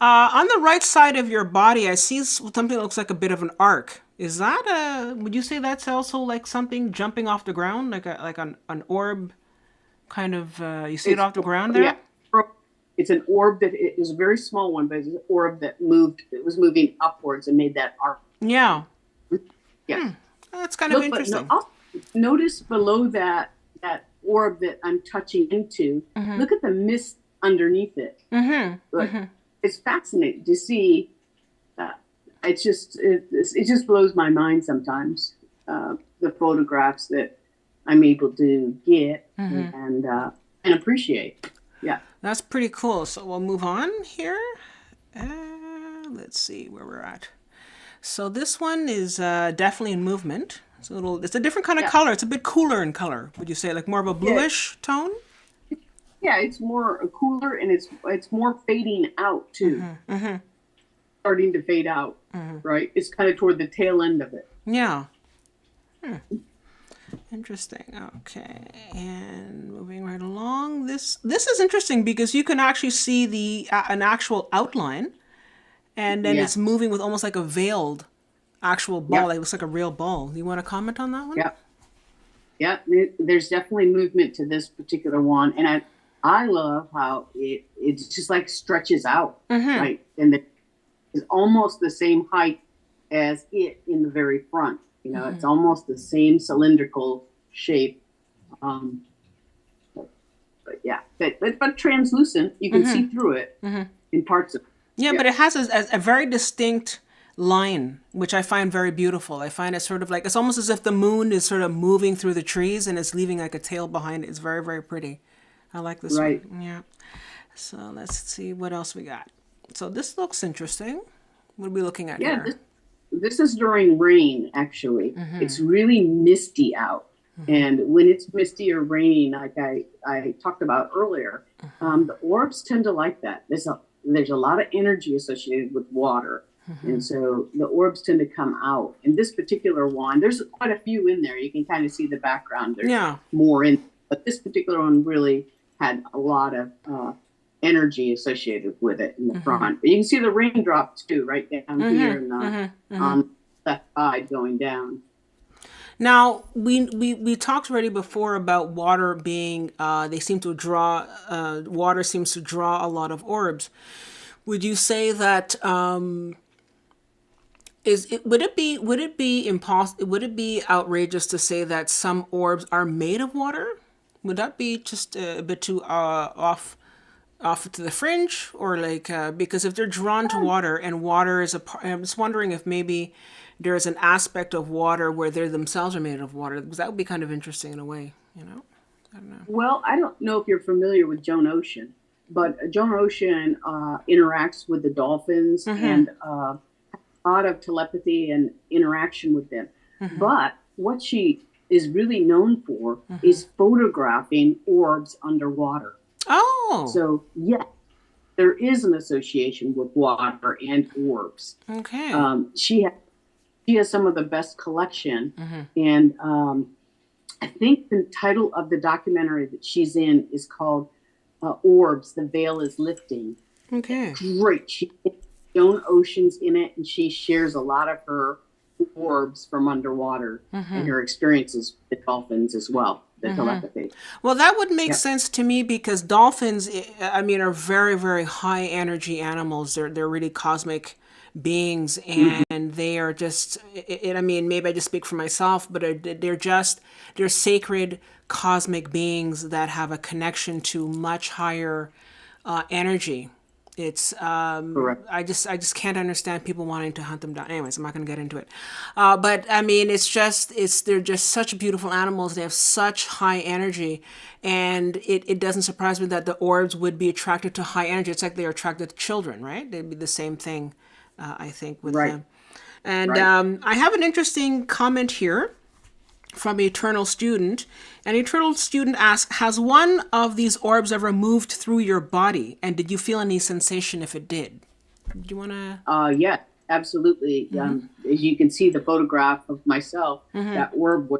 [SPEAKER 1] On the right side of your body, I see something that looks like a bit of an arc. Is that would you say that's also like something jumping off the ground, like an orb, kind of? You see it off the ground there?
[SPEAKER 2] Yeah. It's an orb that it was a very small one, but it's an orb that moved. It was moving upwards and made that arc.
[SPEAKER 1] Yeah.
[SPEAKER 2] Yeah.
[SPEAKER 1] That's kind of interesting.
[SPEAKER 2] Notice below that orb that I'm touching into. Look at the mist underneath it. It's fascinating to see. It just blows my mind sometimes. The photographs that I'm able to get and appreciate. Yeah.
[SPEAKER 1] That's pretty cool. So we'll move on here. Let's see where we're at. So this one is definitely in movement. It's a different kind of color. It's a bit cooler in color. Would you say like more of a bluish tone?
[SPEAKER 2] Yeah, it's more cooler and it's more fading out too. Starting to fade out, right? It's kind of toward the tail end of it.
[SPEAKER 1] Yeah. Interesting. Okay, and moving right along. This is interesting because you can actually see an actual outline, and then it's moving with almost like a veiled actual ball. Like it looks like a real ball. You want to comment on that one?
[SPEAKER 2] Yeah. There's definitely movement to this particular one, and I love how it's just like stretches out, right? And it's almost the same height as it in the very front. You know, it's almost the same cylindrical shape. Um, but yeah, but translucent. You can see through it in parts of it.
[SPEAKER 1] Yeah, but it has a very distinct line, which I find very beautiful. I find it sort of like, it's almost as if the moon is sort of moving through the trees and it's leaving like a tail behind it. It's very, very pretty. I like this
[SPEAKER 2] Right.
[SPEAKER 1] one. Yeah. So let's see what else we got. So this looks interesting. What are we looking at
[SPEAKER 2] Yeah,
[SPEAKER 1] here?
[SPEAKER 2] this is during rain, actually. It's really misty out. And when it's misty or rainy, like I talked about earlier, the orbs tend to like that. There's a lot of energy associated with water. And so the orbs tend to come out. And this particular one, there's quite a few in there. You can kind of see the background. There's more in, but this particular one really had a lot of energy associated with it in the front. But you can see the raindrop too, right down here in the, on that side going down.
[SPEAKER 1] Now, we talked already before about water being, they seem to draw, water seems to draw a lot of orbs. Would you say that, would it be outrageous to say that some orbs are made of water? Would that be just a bit too off to the fringe, or like because if they're drawn to water and water is a part, I'm just wondering if maybe there's an aspect of water where they themselves are made of water, because that would be kind of interesting in a way, you know. I don't know.
[SPEAKER 2] Well, I don't know if you're familiar with Joan Ocean, but Joan Ocean interacts with the dolphins and a lot of telepathy and interaction with them. But what she is really known for is photographing orbs underwater.
[SPEAKER 1] Oh.
[SPEAKER 2] So, yeah, there is an association with water and orbs.
[SPEAKER 1] Okay.
[SPEAKER 2] She has some of the best collection. And I think the title of the documentary that she's in is called Orbs, The Veil is Lifting.
[SPEAKER 1] Okay.
[SPEAKER 2] Great. Joan Ocean's in it, and she shares a lot of her orbs from underwater and her experiences with dolphins as well, the telepathy.
[SPEAKER 1] Well, that would make sense to me, because dolphins, I mean, are very, very high energy animals. They're really cosmic beings, and they are just, I mean, maybe I just speak for myself, but they're sacred cosmic beings that have a connection to much higher energy. It's
[SPEAKER 2] Correct.
[SPEAKER 1] I just can't understand people wanting to hunt them down. Anyways, I'm not going to get into it. But I mean, they're just such beautiful animals. They have such high energy, and it doesn't surprise me that the orbs would be attracted to high energy. It's like they're attracted to children, right? They'd be the same thing, I think, with them. And I have an interesting comment here from Eternal Student. An Eternal Student asks, has one of these orbs ever moved through your body? And did you feel any sensation if it did? Do you want to?
[SPEAKER 2] Yeah, absolutely. As you can see the photograph of myself, that orb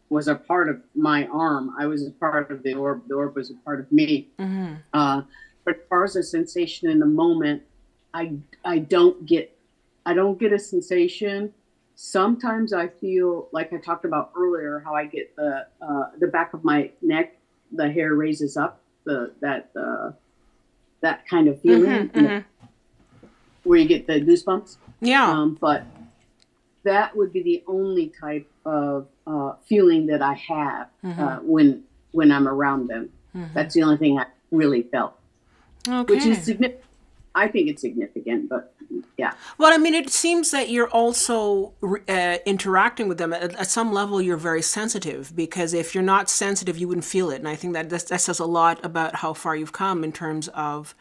[SPEAKER 2] was a part of my arm. I was a part of the orb. The orb was a part of me. But as far as a sensation in the moment, I don't get a sensation. Sometimes I feel like I talked about earlier, how I get the back of my neck, the hair raises up, that kind of feeling, where you get the goosebumps.
[SPEAKER 1] Yeah.
[SPEAKER 2] But that would be the only type of feeling that I have when I'm around them. That's the only thing I really felt, which is significant. I think it's significant, but yeah.
[SPEAKER 1] Well, I mean, it seems that you're also interacting with them. At some level, you're very sensitive, because if you're not sensitive, you wouldn't feel it. And I think that says a lot about how far you've come in terms of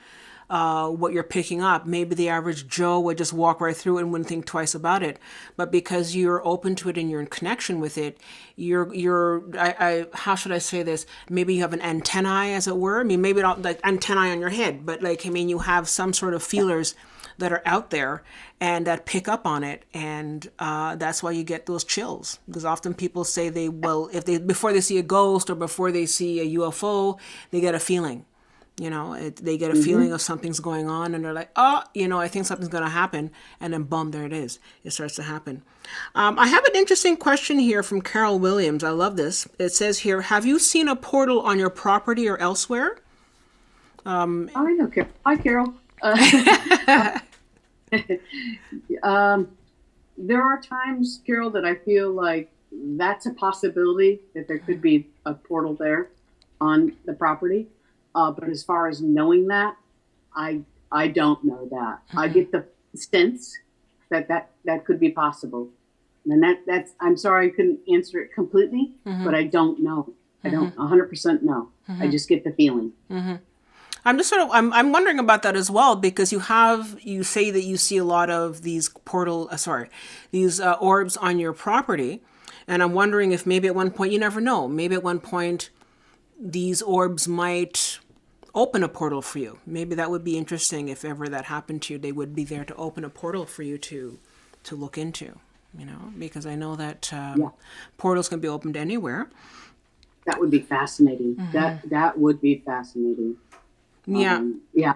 [SPEAKER 1] what you're picking up. Maybe the average Joe would just walk right through it and wouldn't think twice about it. But because you're open to it and you're in connection with it, how should I say this? Maybe you have an antennae, as it were. I mean, maybe not like antennae on your head, but like, I mean, you have some sort of feelers that are out there and that pick up on it, and that's why you get those chills. Because often people say before they see a ghost or before they see a UFO, they get a feeling. You know, they get a feeling of something's going on, and they're like, oh, you know, I think something's going to happen. And then, boom, there it is. It starts to happen. I have an interesting question here from Carol Williams. I love this. It says here, have you seen a portal on your property or elsewhere?
[SPEAKER 2] I know, Carol. Hi, Carol. Um, there are times, Carol, that I feel like that's a possibility that there could be a portal there on the property. But as far as knowing that, I I don't know that. I get the sense that that could be possible, and that's. I'm sorry I couldn't answer it completely, but I don't know. I don't 100% know. I just get the feeling.
[SPEAKER 1] I'm just sort of I'm wondering about that as well, because you say that you see a lot of these these orbs on your property, and I'm wondering if maybe at one point, you never know, maybe at one point these orbs might open a portal for you. Maybe that would be interesting if ever that happened to you. They would be there to open a portal for you to look into, because I know that portals can be opened anywhere.
[SPEAKER 2] That would be fascinating. That would be fascinating.
[SPEAKER 1] Yeah.
[SPEAKER 2] Yeah.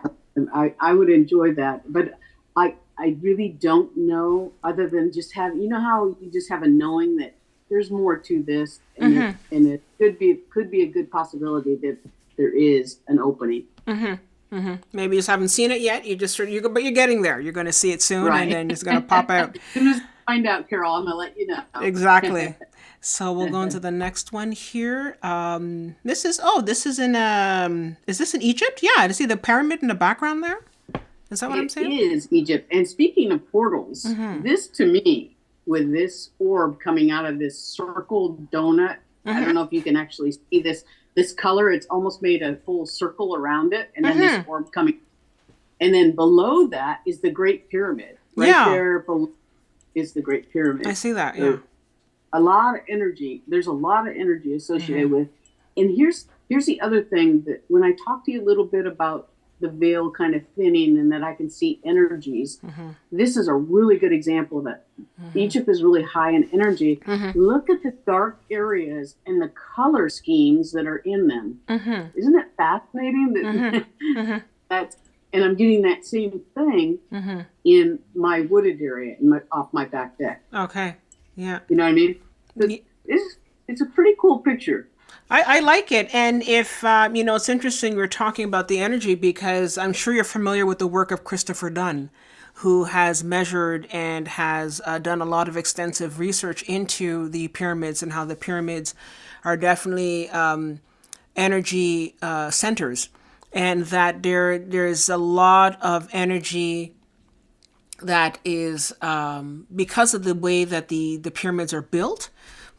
[SPEAKER 2] I would enjoy that, but I really don't know, other than just have, how you just have a knowing that there's more to this, and it could be a good possibility that there is an opening.
[SPEAKER 1] Maybe you just haven't seen it yet. But you're getting there. You're going to see it soon,
[SPEAKER 2] Right.
[SPEAKER 1] and then it's going to pop out.
[SPEAKER 2] As soon as I find out, Carol, I'm gonna let you know.
[SPEAKER 1] Exactly. So we'll go into the next one here. This is is this in Egypt? Yeah, I see the pyramid in the background there. Is that what I'm saying?
[SPEAKER 2] It is Egypt. And speaking of portals, this to me, with this orb coming out of this circle donut, I don't know if you can actually see this color. It's almost made a full circle around it, and then this orb coming. And then below that is the Great Pyramid. Right there below is the Great Pyramid.
[SPEAKER 1] I see that,
[SPEAKER 2] So a lot of energy. There's a lot of energy associated with. And here's the other thing, that when I talk to you a little bit about the veil kind of thinning and that I can see energies, this is a really good example that Egypt is really high in energy. Look at the dark areas and the color schemes that are in them. Isn't it fascinating? And I'm getting that same thing in my wooded area, off my back deck.
[SPEAKER 1] Okay. Yeah.
[SPEAKER 2] You know what I mean? It's a pretty cool picture.
[SPEAKER 1] I like it. And if, it's interesting we're talking about the energy, because I'm sure you're familiar with the work of Christopher Dunn, who has measured and has done a lot of extensive research into the pyramids and how the pyramids are definitely energy centers, and that there's a lot of energy that is because of the way that the pyramids are built,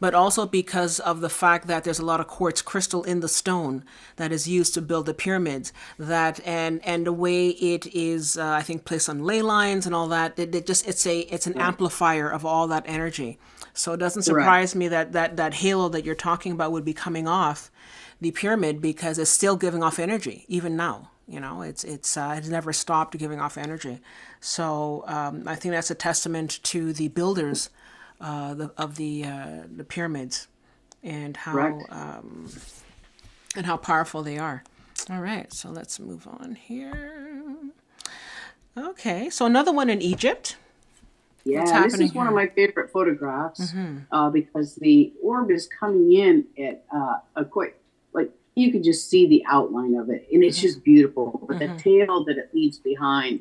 [SPEAKER 1] but also because of the fact that there's a lot of quartz crystal in the stone that is used to build the pyramids, and the way it is, I think, placed on ley lines and all that. It's an amplifier of all that energy. So it doesn't surprise me that halo that you're talking about would be coming off the pyramid, because it's still giving off energy even now. It's never stopped giving off energy. So I think that's a testament to the builders of the pyramids, and how powerful they are. All right, so let's move on here. Okay, so another one in Egypt.
[SPEAKER 2] Yeah, this is one of my favorite photographs because the orb is coming in at a quite, like, you could just see the outline of it, and it's just beautiful. But the tail that it leaves behind,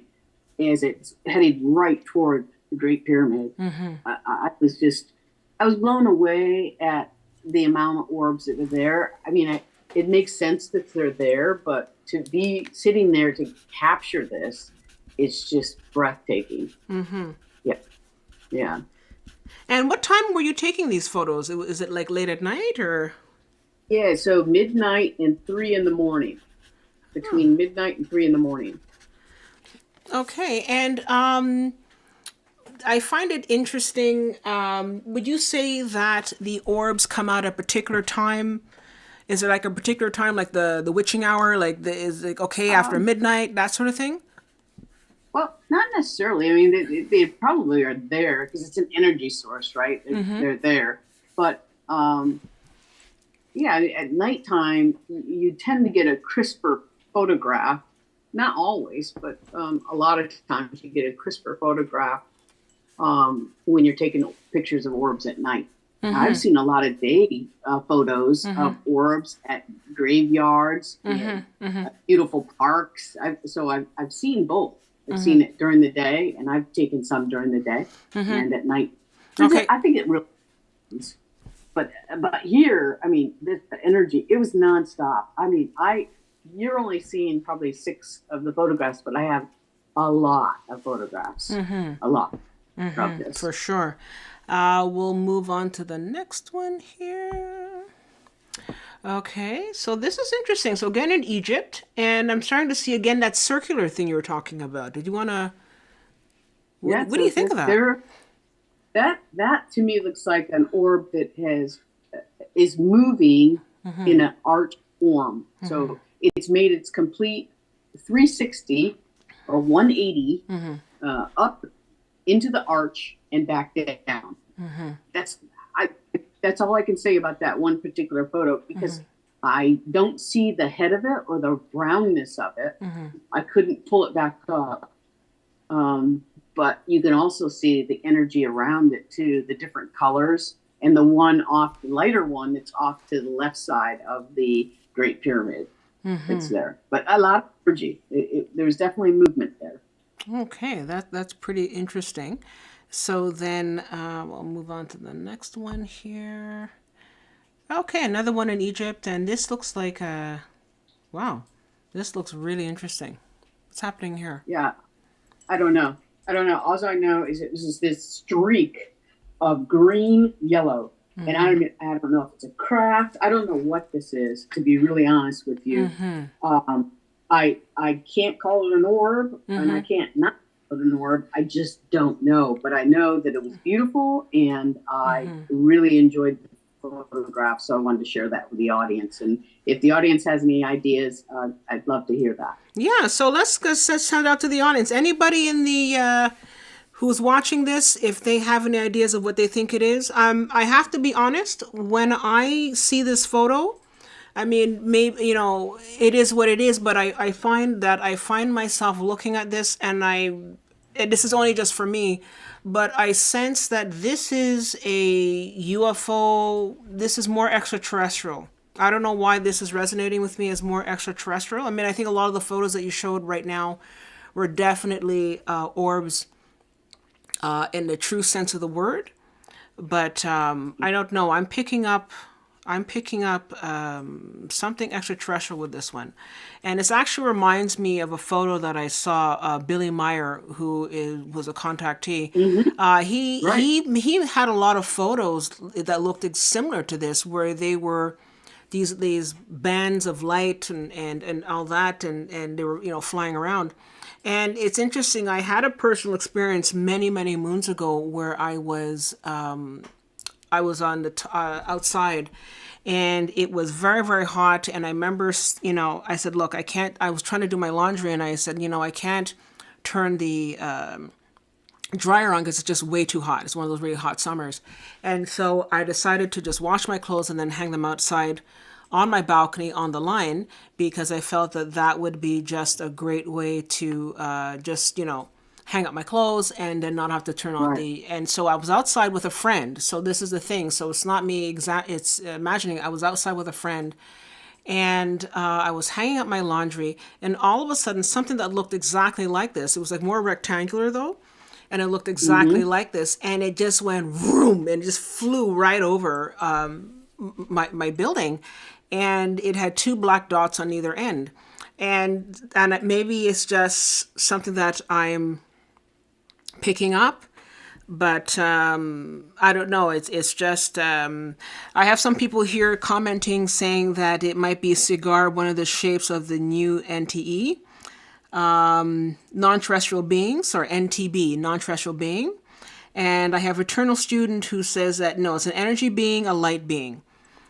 [SPEAKER 2] as it's headed right toward the Great Pyramid, I was blown away at the amount of orbs that are there. I mean, it makes sense that they're there, but to be sitting there to capture this, it's just breathtaking. Yeah.
[SPEAKER 1] And what time were you taking these photos? Is it like late at night, or?
[SPEAKER 2] Yeah, so midnight and 3 in the morning. Between midnight and 3 in the morning.
[SPEAKER 1] Okay, and I find it interesting. Would you say that the orbs come out at a particular time? Is it like a particular time, like the witching hour? Is it okay after midnight, that sort of thing?
[SPEAKER 2] Well, not necessarily. I mean, they probably are there because it's an energy source, right? They're there. But, at nighttime, you tend to get a crisper photograph. Not always, but a lot of times you get a crisper photograph when you're taking pictures of orbs at night. I've seen a lot of day photos of orbs at graveyards and beautiful parks. I've seen both. I've seen it during the day, and I've taken some during the day and at night.
[SPEAKER 1] Okay.
[SPEAKER 2] I think it really, but here, I mean, the energy, it was nonstop. I mean, you're only seeing probably 6 of the photographs, but I have a lot of photographs, a lot of this.
[SPEAKER 1] For sure. We'll move on to the next one here. Okay, so this is interesting. So again in Egypt, and I'm starting to see again that circular thing you were talking about. Did you want to? What do you think of that?
[SPEAKER 2] That to me looks like an orb that is moving in an arch form. So it's made its complete 360 or 180 up into the arch and back down. That's all I can say about that one particular photo, because I don't see the head of it or the brownness of it. I couldn't pull it back up. But you can also see the energy around it too, the different colors, and the lighter one that's off to the left side of the Great Pyramid. It's there, but a lot of energy. There's definitely movement there.
[SPEAKER 1] Okay, that's pretty interesting. So then we'll move on to the next one here. Okay, another one in Egypt, and this looks like wow, this looks really interesting. What's happening here?
[SPEAKER 2] Yeah, I don't know. All I know is it was this streak of green yellow, and I don't know if it's a craft. I don't know what this is, to be really honest with you. I can't call it an orb, and I can't not call it an orb. I just don't know, but I know that it was beautiful, and I really enjoyed the photograph, so I wanted to share that with the audience. And if the audience has any ideas, I'd love to hear that.
[SPEAKER 1] Yeah, so let's send out to the audience. Anybody in the who's watching this, if they have any ideas of what they think it is. I have to be honest, when I see this photo, I mean, maybe, it is what it is, but I find myself looking at this, and this is only just for me, but I sense that this is a UFO, this is more extraterrestrial. I don't know why this is resonating with me as more extraterrestrial. I mean, I think a lot of the photos that you showed right now were definitely orbs in the true sense of the word. But I don't know. I'm picking up something extraterrestrial with this one. And it actually reminds me of a photo that I saw, Billy Meyer, who was a contactee. He had a lot of photos that looked similar to this, where they were these bands of light and all that, and they were flying around. And it's interesting. I had a personal experience many moons ago where I was on the outside, and it was very hot. And I remember, I said, look, I can't. I was trying to do my laundry, and I said, I can't turn the dryer on because it's just way too hot. It's one of those really hot summers. And so I decided to just wash my clothes and then hang them outside on my balcony on the line, because I felt that would be just a great way to hang up my clothes and then not have to turn on and so I was outside with a friend. So this is the thing. So it's not me it's imagining. I was outside with a friend, and I was hanging up my laundry, and all of a sudden something that looked exactly like this. It was like more rectangular though, and it looked exactly like this, and it just went vroom and just flew right over my building, and it had 2 black dots on either end, and maybe it's just something that I'm picking up, but I don't know. It's just I have some people here commenting saying that it might be a cigar, one of the shapes of the new NTE, non-terrestrial beings, or NTB, non-terrestrial being. And I have a Eternal Student who says that no, it's an energy being, a light being.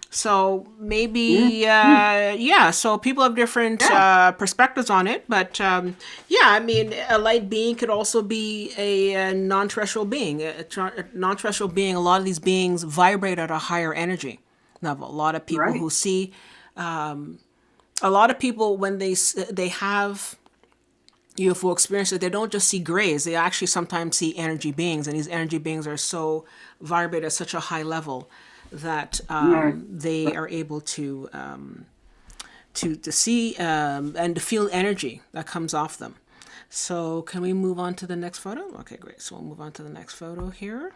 [SPEAKER 1] So maybe, so people have different perspectives on it. But I mean, a light being could also be a non-terrestrial being. A non-terrestrial being, a lot of these beings vibrate at a higher energy level. A lot of people who see, a lot of people when they have UFO experiences, they don't just see grays, they actually sometimes see energy beings, and these energy beings are so vibrate at such a high level that
[SPEAKER 2] Right.
[SPEAKER 1] they are able to see and to feel energy that comes off them. So can we move on to the next photo? Okay, great. So we'll move on to the next photo here.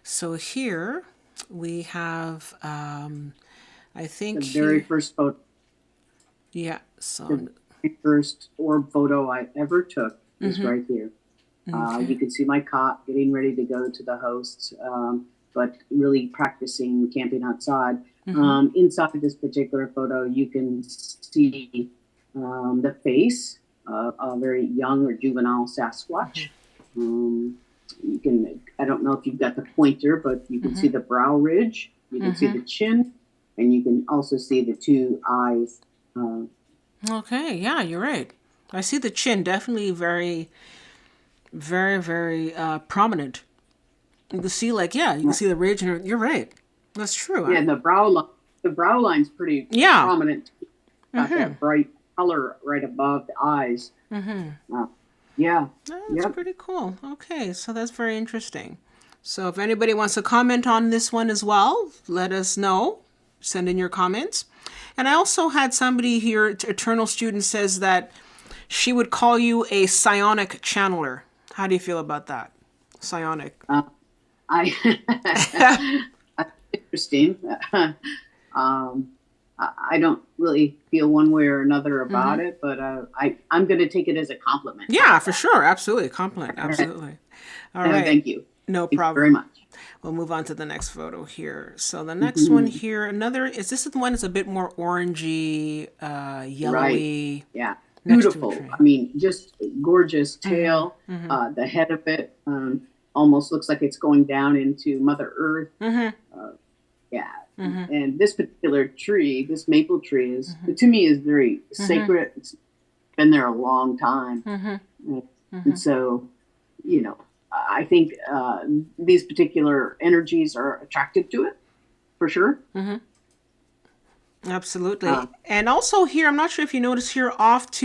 [SPEAKER 1] So here we have, I think
[SPEAKER 2] The very
[SPEAKER 1] here,
[SPEAKER 2] first photo,
[SPEAKER 1] yeah. So
[SPEAKER 2] the very first orb photo I ever took is right here. You can see my cot getting ready to go to the hosts, but really practicing camping outside. Inside this particular photo, you can see the face of a very young or juvenile Sasquatch. You can, I don't know if you've got the pointer, but you can see the brow ridge, you can see the chin, and you can also see the two eyes.
[SPEAKER 1] okay, yeah, you're right. I see the chin, definitely very, very, very prominent. You can see, like, yeah, you can see the ridge, and you're right. That's true.
[SPEAKER 2] Yeah, the brow line's pretty
[SPEAKER 1] Yeah.
[SPEAKER 2] prominent. Got that bright color right above the eyes. Yeah.
[SPEAKER 1] That's pretty cool. Okay, so that's very interesting. So if anybody wants to comment on this one as well, let us know. Send in your comments. And I also had somebody here, Eternal Student, says that she would call you a psionic channeler. How do you feel about that? Psionic.
[SPEAKER 2] I interesting. I don't really feel one way or another about it, but I'm going to take it as a compliment.
[SPEAKER 1] Yeah, for sure. Absolutely. Compliment. Absolutely. All right.
[SPEAKER 2] Thank you.
[SPEAKER 1] No
[SPEAKER 2] Thank you
[SPEAKER 1] problem.
[SPEAKER 2] very much.
[SPEAKER 1] We'll move on to the next photo here. So the next one here, is this the one that's a bit more orangey, yellowy?
[SPEAKER 2] Right. Yeah.
[SPEAKER 1] Next to a
[SPEAKER 2] Beautiful.
[SPEAKER 1] tree.
[SPEAKER 2] I mean, just gorgeous tail. The head of it almost looks like it's going down into Mother Earth. Yeah. And this particular tree, this maple tree, is to me is very sacred. It's been there a long time, and so I think these particular energies are attracted to it for sure.
[SPEAKER 1] Absolutely. And also here, I'm not sure if you notice here if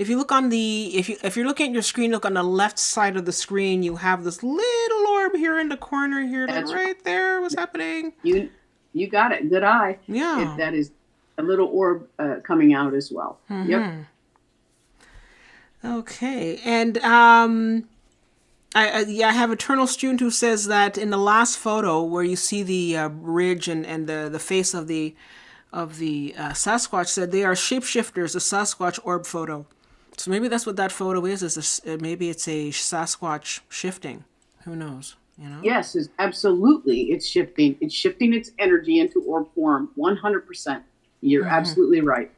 [SPEAKER 1] you look on if you're looking at your screen, look on the left side of the screen, you have this little orb here in the corner here,
[SPEAKER 2] That's
[SPEAKER 1] right there. What's happening?
[SPEAKER 2] You got it. Good eye.
[SPEAKER 1] Yeah.
[SPEAKER 2] That is a little orb coming out as well. Yep.
[SPEAKER 1] Okay. And I have Eternal Student who says that in the last photo where you see the ridge and the face of the Sasquatch, said they are shapeshifters, a Sasquatch orb photo. So maybe that's what that photo is maybe it's a Sasquatch shifting. Who knows?
[SPEAKER 2] Yes, absolutely. It's shifting. It's shifting its energy into orb form. 100%. You're absolutely right.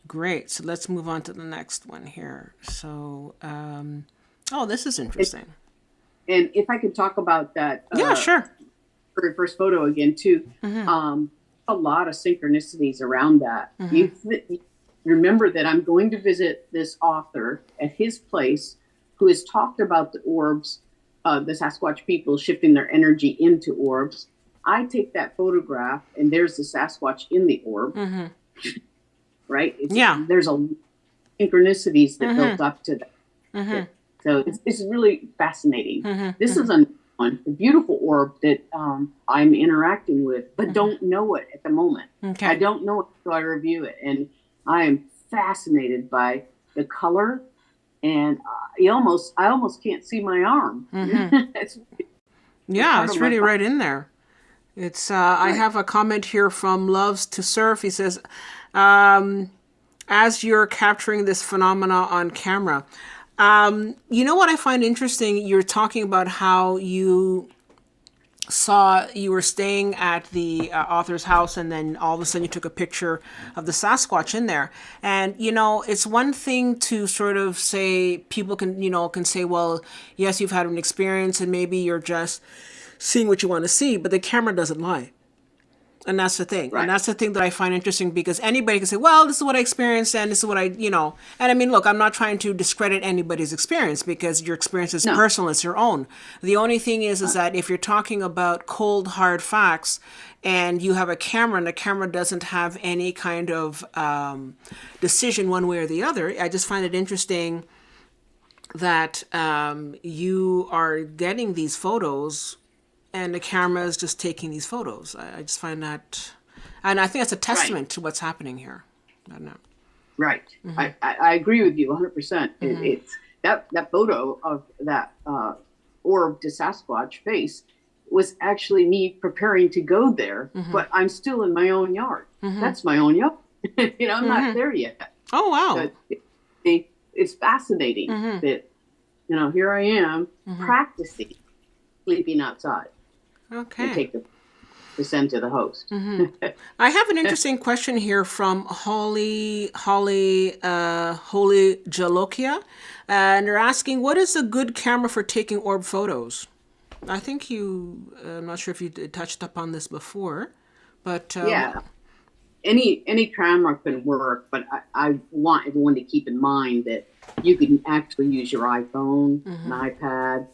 [SPEAKER 1] Great. So let's move on to the next one here. So, this is interesting.
[SPEAKER 2] And if I could talk about that.
[SPEAKER 1] Yeah, sure.
[SPEAKER 2] Very first photo again too. A lot of synchronicities around that. You remember that I'm going to visit this author at his place who has talked about the orbs, the Sasquatch people shifting their energy into orbs. I take that photograph and there's the Sasquatch in the orb. Right? There's a synchronicities that built up to that. So it's really fascinating. This is a beautiful orb that I'm interacting with, but don't know it at the moment.
[SPEAKER 1] Okay.
[SPEAKER 2] I don't know it until I review it. And I am fascinated by the color, and I almost can't see my arm. It's
[SPEAKER 1] really right in there. It's I have a comment here from Loves to Surf. He says, as you're capturing this phenomena on camera, you know what I find interesting? You're talking about how you were staying at the author's house, and then all of a sudden you took a picture of the Sasquatch in there. And, it's one thing to sort of say, people can say, well, yes, you've had an experience and maybe you're just seeing what you want to see, but the camera doesn't lie. And that's the thing.
[SPEAKER 2] Right.
[SPEAKER 1] And that's the thing that I find interesting, because anybody can say, well, this is what I experienced and this is what and I mean, look, I'm not trying to discredit anybody's experience, because your experience is
[SPEAKER 2] No.
[SPEAKER 1] personal, it's your own. The only thing is that if you're talking about cold, hard facts and you have a camera and the camera doesn't have any kind of decision one way or the other, I just find it interesting that you are getting these photos and the camera is just taking these photos. I just find that, and I think that's a testament to what's happening here. I don't know.
[SPEAKER 2] Right. I agree with you 100%. It's that photo of that orb to Sasquatch face was actually me preparing to go there, but I'm still in my own yard. That's my own yard. I'm not there yet.
[SPEAKER 1] Oh, wow.
[SPEAKER 2] But it's fascinating that, here I am practicing sleeping outside.
[SPEAKER 1] Okay.
[SPEAKER 2] And take the send to the host.
[SPEAKER 1] I have an interesting question here from Holy Jalokia, and they're asking, what is a good camera for taking orb photos? I think I'm not sure if you touched upon this before, but
[SPEAKER 2] yeah, any camera can work, but I want everyone to keep in mind that you can actually use your iPhone, an iPad.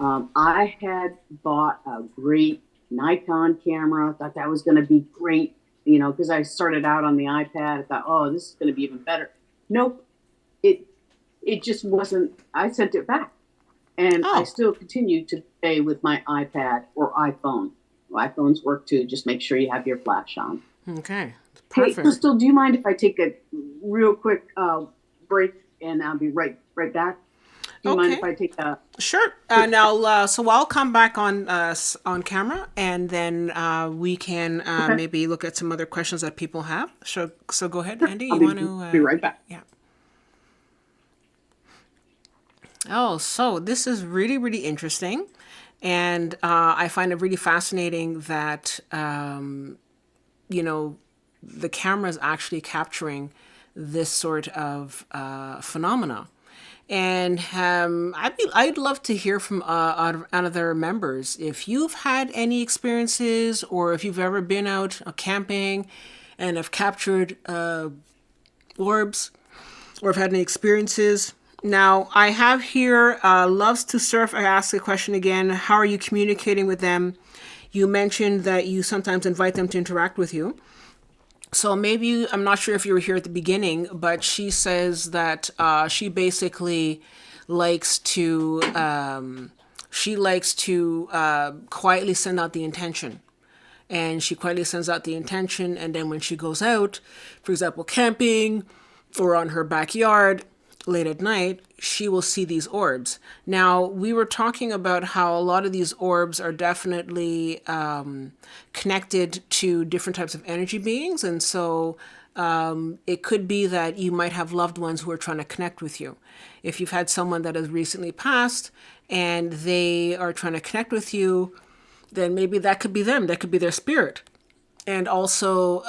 [SPEAKER 2] I had bought a great Nikon camera. I thought that was going to be great, because I started out on the iPad. I thought, oh, this is going to be even better. Nope. It just wasn't. I sent it back. And I still continue to stay with my iPad or iPhone. Well, iPhones work too. Just make sure you have your flash on.
[SPEAKER 1] Okay. Perfect.
[SPEAKER 2] Hey, Crystal, do you mind if I take a real quick break and I'll be right back? Do you mind if I take a...
[SPEAKER 1] Sure. Now, so I'll come back on camera, and then we can maybe look at some other questions that people have. So go ahead, Andy. You want to...
[SPEAKER 2] be right back.
[SPEAKER 1] Yeah. Oh, so this is really, really interesting. And I find it really fascinating that, the camera is actually capturing this sort of phenomena. And I'd love to hear from other members if you've had any experiences, or if you've ever been out camping and have captured orbs, or have had any experiences. Now, I have here, loves to surf. I asked the question again, how are you communicating with them? You mentioned that you sometimes invite them to interact with you. So maybe, I'm not sure if you were here at the beginning, but she says that she basically likes to quietly send out the intention. And she quietly sends out the intention, and then when she goes out, for example, camping or on her backyard late at night, she will see these orbs. Now, we were talking about how a lot of these orbs are definitely connected to different types of energy beings. And so it could be that you might have loved ones who are trying to connect with you. If you've had someone that has recently passed and they are trying to connect with you, then maybe that could be them. That could be their spirit. And also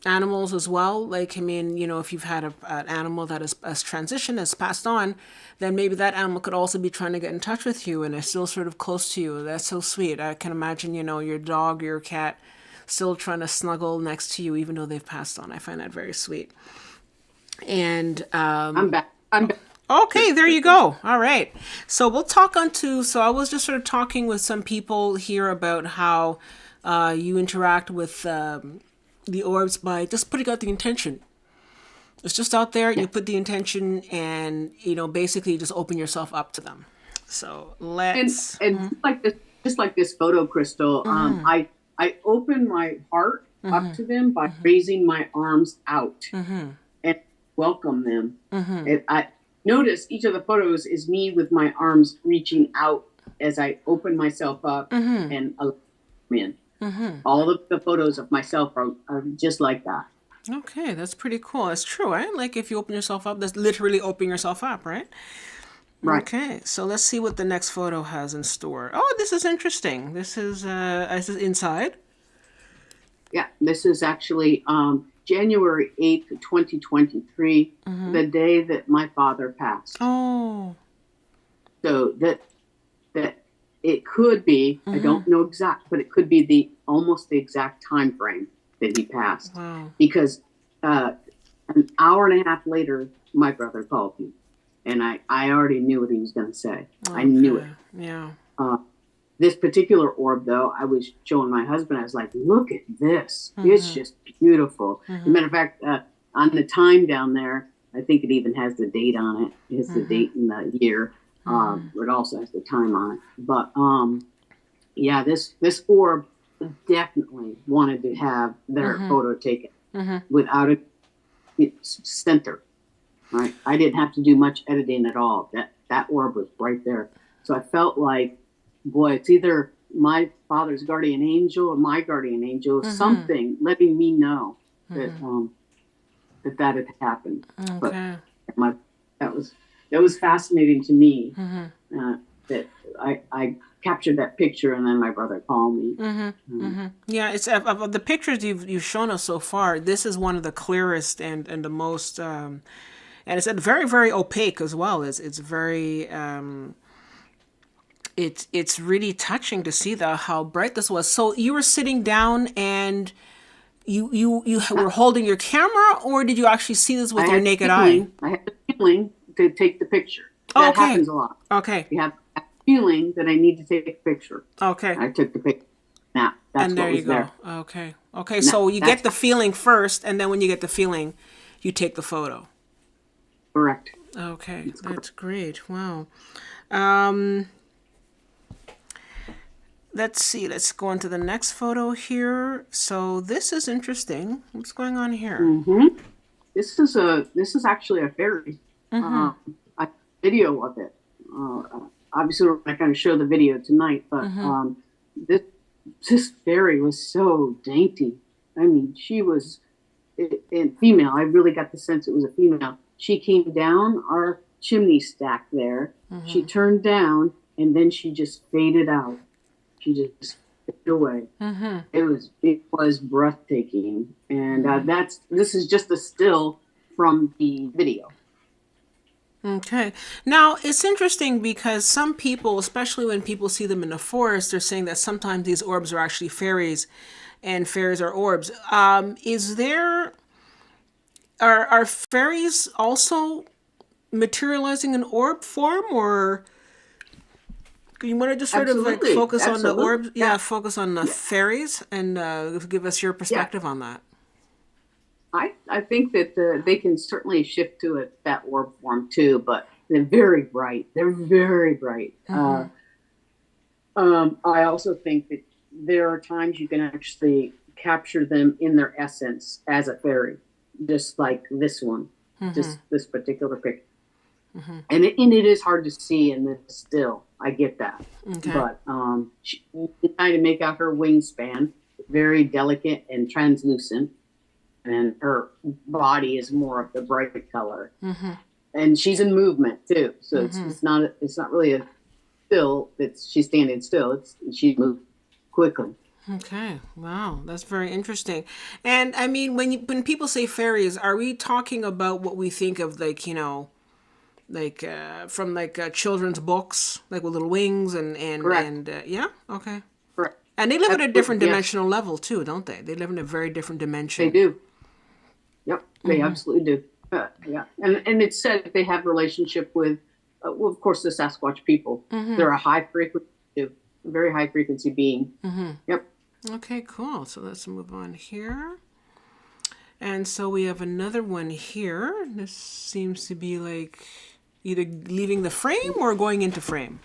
[SPEAKER 1] animals as well. Like, I mean, if you've had an animal that has transitioned, has passed on, then maybe that animal could also be trying to get in touch with you and is still sort of close to you. That's so sweet. I can imagine, your dog, your cat still trying to snuggle next to you even though they've passed on. I find that very sweet. And
[SPEAKER 2] I'm back.
[SPEAKER 1] Okay, there you go. All right. So we'll talk so I was just sort of talking with some people here about how you interact with the orbs by just putting out the intention. It's just out there. You put the intention, and basically you just open yourself up to them. So let's
[SPEAKER 2] and just like this photo, Crystal. I open my heart up to them by raising my arms out and welcome them. And I notice each of the photos is me with my arms reaching out as I open myself up and allow them in. All of the photos of myself are just like that.
[SPEAKER 1] Okay, that's pretty cool. That's true, right? Like if you open yourself up, that's literally opening yourself up, right?
[SPEAKER 2] Right.
[SPEAKER 1] Okay, so let's see what the next photo has in store. Oh, this is interesting. This is inside.
[SPEAKER 2] Yeah, this is actually January 8th, 2023, the day that my father passed.
[SPEAKER 1] Oh.
[SPEAKER 2] So that it could be, I don't know exact, but it could be almost the exact time frame that he passed.
[SPEAKER 1] Wow.
[SPEAKER 2] Because an hour and a half later, my brother called me, and I already knew what he was going to say.
[SPEAKER 1] Okay.
[SPEAKER 2] I knew it.
[SPEAKER 1] Yeah.
[SPEAKER 2] This particular orb, though, I was showing my husband. I was like, "Look at this! It's just beautiful." As a matter of fact, on the time down there, I think it even has the date on it. It has the date and the year. It also has the time on it. But yeah, this orb definitely wanted to have their photo taken without a center. Right, I didn't have to do much editing at all. That orb was right there. So I felt like, boy, it's either my father's guardian angel or my guardian angel, something letting me know that that had happened.
[SPEAKER 1] Okay.
[SPEAKER 2] But that was fascinating to me. That I captured that picture, and then my brother called me.
[SPEAKER 1] Yeah, it's of the pictures you've shown us so far. This is one of the clearest and the most, and it's very, very opaque as well. It's very. It's really touching to see how bright this was. So you were sitting down and you were holding your camera, or did you actually see this with your naked eye?
[SPEAKER 2] I had the feeling to take the picture. That happens a lot.
[SPEAKER 1] Okay.
[SPEAKER 2] You have a feeling that I need to take a picture.
[SPEAKER 1] Okay.
[SPEAKER 2] I took the picture. Now that's
[SPEAKER 1] and there
[SPEAKER 2] what
[SPEAKER 1] you
[SPEAKER 2] was
[SPEAKER 1] go.
[SPEAKER 2] there.
[SPEAKER 1] Okay. Okay. So you get the feeling first, and then when you get the feeling, you take the photo.
[SPEAKER 2] Correct.
[SPEAKER 1] Okay, that's great. Wow. Let's see. Let's go on to the next photo here. So this is interesting. What's going on here?
[SPEAKER 2] This is actually a fairy. A video of it. Obviously, we're not going to show the video tonight, but this fairy was so dainty. I mean, she was and female. I really got the sense it was a female. She came down our chimney stack there. She turned down, and then she just faded out. She just faded away. It was breathtaking, and this is just a still from the video.
[SPEAKER 1] Okay. Now, it's interesting because some people, especially when people see them in the forest, they're saying that sometimes these orbs are actually fairies and fairies are orbs. Are fairies also materializing in orb form, or you want to just sort of like focus on the orbs? Yeah, focus on the fairies and give us your perspective on that.
[SPEAKER 2] I think that they can certainly shift to that orb form too, but they're very bright. They're very bright. I also think that there are times you can actually capture them in their essence as a fairy, just like this one, just this particular picture. And it is hard to see in this still. I get that. Okay. But she kind of make out her wingspan, very delicate and translucent. And her body is more of the bright color, and she's in movement too. So it's not really a still. She's standing still. She moves quickly.
[SPEAKER 1] Okay, wow, that's very interesting. And I mean, when people say fairies, are we talking about what we think of, like from children's books, like with little wings and yeah, okay,
[SPEAKER 2] correct.
[SPEAKER 1] And they live at a different dimensional level too, don't they? They live in a very different dimension.
[SPEAKER 2] They do. Yep, they absolutely do. Yeah, and it's said that they have relationship with, well, of course, the Sasquatch people. They're a high frequency, a very high frequency being. Yep.
[SPEAKER 1] Okay, cool. So let's move on here. And so we have another one here. This seems to be like either leaving the frame or going into frame.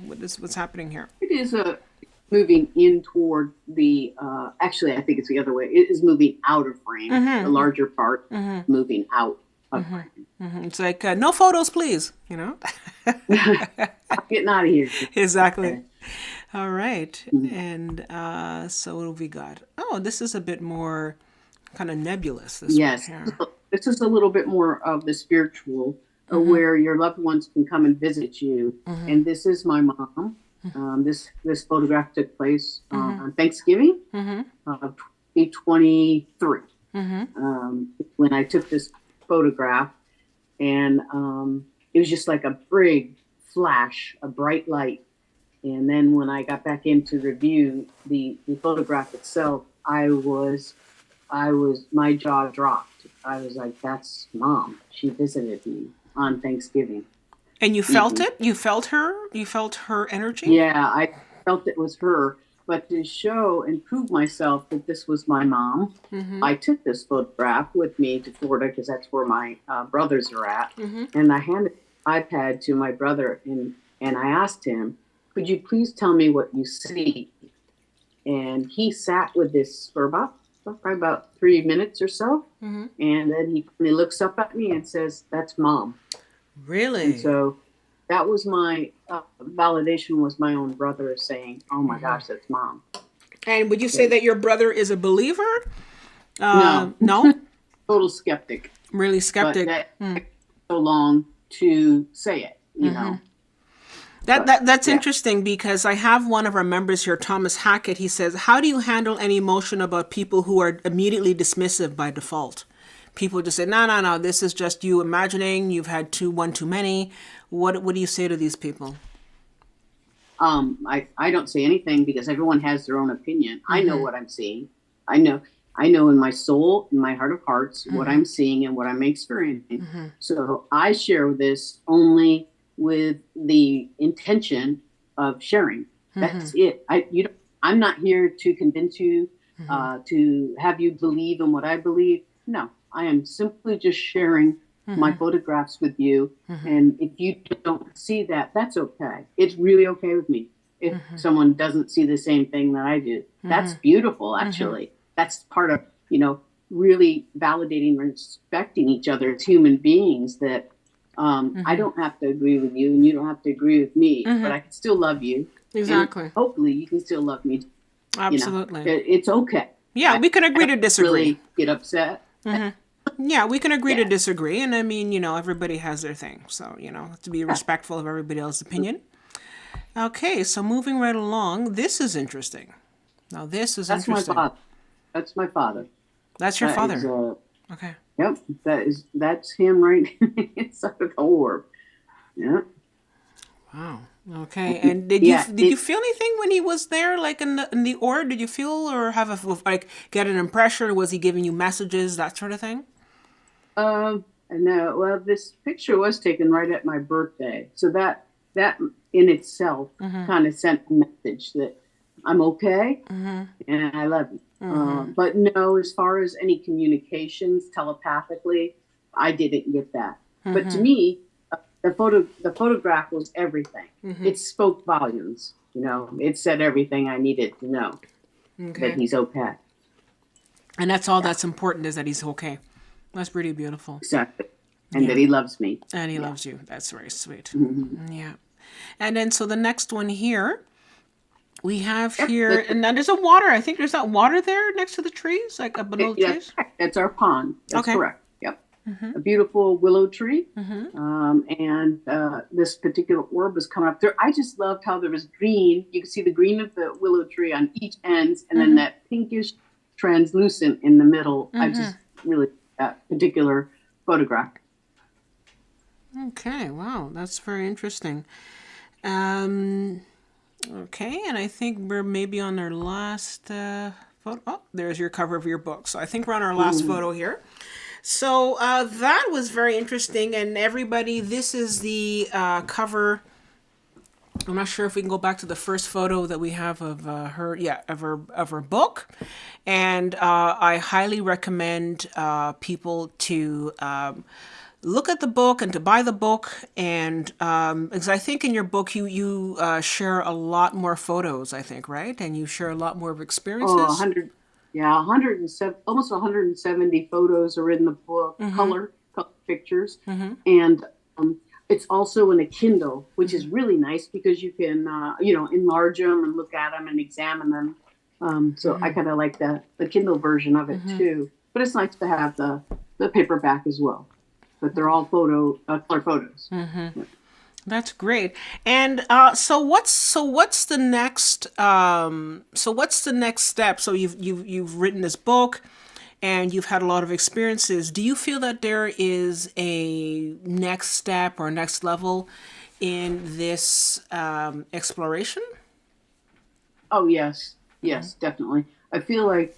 [SPEAKER 1] What's happening here?
[SPEAKER 2] It is moving in toward the, actually, I think it's the other way. It is moving out of frame. The larger part moving out of frame.
[SPEAKER 1] It's like, no photos, please, you know?
[SPEAKER 2] I'm getting out of here.
[SPEAKER 1] Exactly. Okay. All right. And so what have we got? Oh, this is a bit more kind of nebulous.
[SPEAKER 2] Yes. This is a little bit more of the spiritual, where your loved ones can come and visit you. And this is my mom. This photograph took place on Thanksgiving of 2023. When I took this photograph, and it was just like a big flash, a bright light, And then when I got back into review the photograph itself, my jaw dropped. I was like, that's Mom. She visited me on Thanksgiving.
[SPEAKER 1] And you felt it? You felt her? You felt her energy?
[SPEAKER 2] Yeah, I felt it was her. But to show and prove myself that this was my mom, I took this photograph with me to Florida because that's where my brothers are at. And I handed the iPad to my brother and I asked him, could you please tell me what you see? And he sat with this for probably about 3 minutes or so. And then he looks up at me and says, that's Mom.
[SPEAKER 1] Really?
[SPEAKER 2] And so that was my validation, was my own brother saying, oh my gosh, that's Mom.
[SPEAKER 1] And would you say that your brother is a believer?
[SPEAKER 2] No.
[SPEAKER 1] No?
[SPEAKER 2] Total skeptic.
[SPEAKER 1] Really skeptic.
[SPEAKER 2] But that took so long to say it, you know.
[SPEAKER 1] That's interesting, because I have one of our members here, Thomas Hackett. He says, how do you handle any emotion about people who are immediately dismissive by default? People just say, no, this is just you imagining, you've had one too many. What do you say to these people?
[SPEAKER 2] I don't say anything because everyone has their own opinion. I know what I'm seeing. I know in my soul, in my heart of hearts, what I'm seeing and what I'm experiencing. So I share this only with the intention of sharing. That's it. I'm not here to convince you, to have you believe in what I believe. No, I am simply just sharing my photographs with you. And if you don't see that, that's okay. It's really okay with me. If someone doesn't see the same thing that I do, that's beautiful, actually. That's part of, really validating and respecting each other as human beings, that I don't have to agree with you and you don't have to agree with me, but I can still love you.
[SPEAKER 1] Exactly.
[SPEAKER 2] And hopefully you can still love me.
[SPEAKER 1] Absolutely.
[SPEAKER 2] It's okay.
[SPEAKER 1] Yeah, we can agree to disagree.
[SPEAKER 2] Really get upset.
[SPEAKER 1] Yeah, we can agree to disagree. And I mean, everybody has their thing. So, to be respectful of everybody else's opinion. Okay, so moving right along, this is interesting. Now, this is
[SPEAKER 2] That's
[SPEAKER 1] interesting.
[SPEAKER 2] my father. That's my father.
[SPEAKER 1] That's your father.
[SPEAKER 2] Is,
[SPEAKER 1] okay.
[SPEAKER 2] Yep, that's him right inside of the orb. Yeah.
[SPEAKER 1] Wow. Okay. And did you feel anything when he was there, like in the orb? Did you feel or have get an impression? Or was he giving you messages, that sort of thing?
[SPEAKER 2] No. Well, this picture was taken right at my birthday, so that in itself kind of sent a message that I'm okay and I love you. But no, as far as any communications telepathically, I didn't get that. But to me, the photograph was everything. It spoke volumes. It said everything I needed to know, that he's okay.
[SPEAKER 1] And that's all that's important, is that he's okay. That's pretty beautiful.
[SPEAKER 2] Exactly. And that he loves me.
[SPEAKER 1] And he loves you. That's very sweet. Yeah. And then, so the next one here, we have here, and now there's a water. I think there's that water there next to the trees, like a below the trees.
[SPEAKER 2] That's our pond. That's correct. Yep. A beautiful willow tree. And this particular orb was coming up there. I just loved how there was green. You can see the green of the willow tree on each end, and then that pinkish translucent in the middle. I just really, that particular photograph.
[SPEAKER 1] Okay, wow, that's very interesting. Okay, and I think we're maybe on our last photo. Oh, there's your cover of your book. So I think we're on our last photo here. So that was very interesting. And everybody, this is the cover. I'm not sure if we can go back to the first photo that we have of her. Yeah, of her book. And I highly recommend people to look at the book and to buy the book. And because I think in your book you share a lot more photos, I think, right? And you share a lot more of experiences.
[SPEAKER 2] 107, almost 170 photos are in the book, color pictures. And it's also in a Kindle, which is really nice because you can, enlarge them and look at them and examine them. So I kind of like the Kindle version of it too. But it's nice to have the paperback as well. But they're all color photos.
[SPEAKER 1] That's great. And so what's the next step? So you've written this book, and you've had a lot of experiences. Do you feel that there is a next step or next level in this exploration?
[SPEAKER 2] Oh, yes. Yes, definitely. I feel like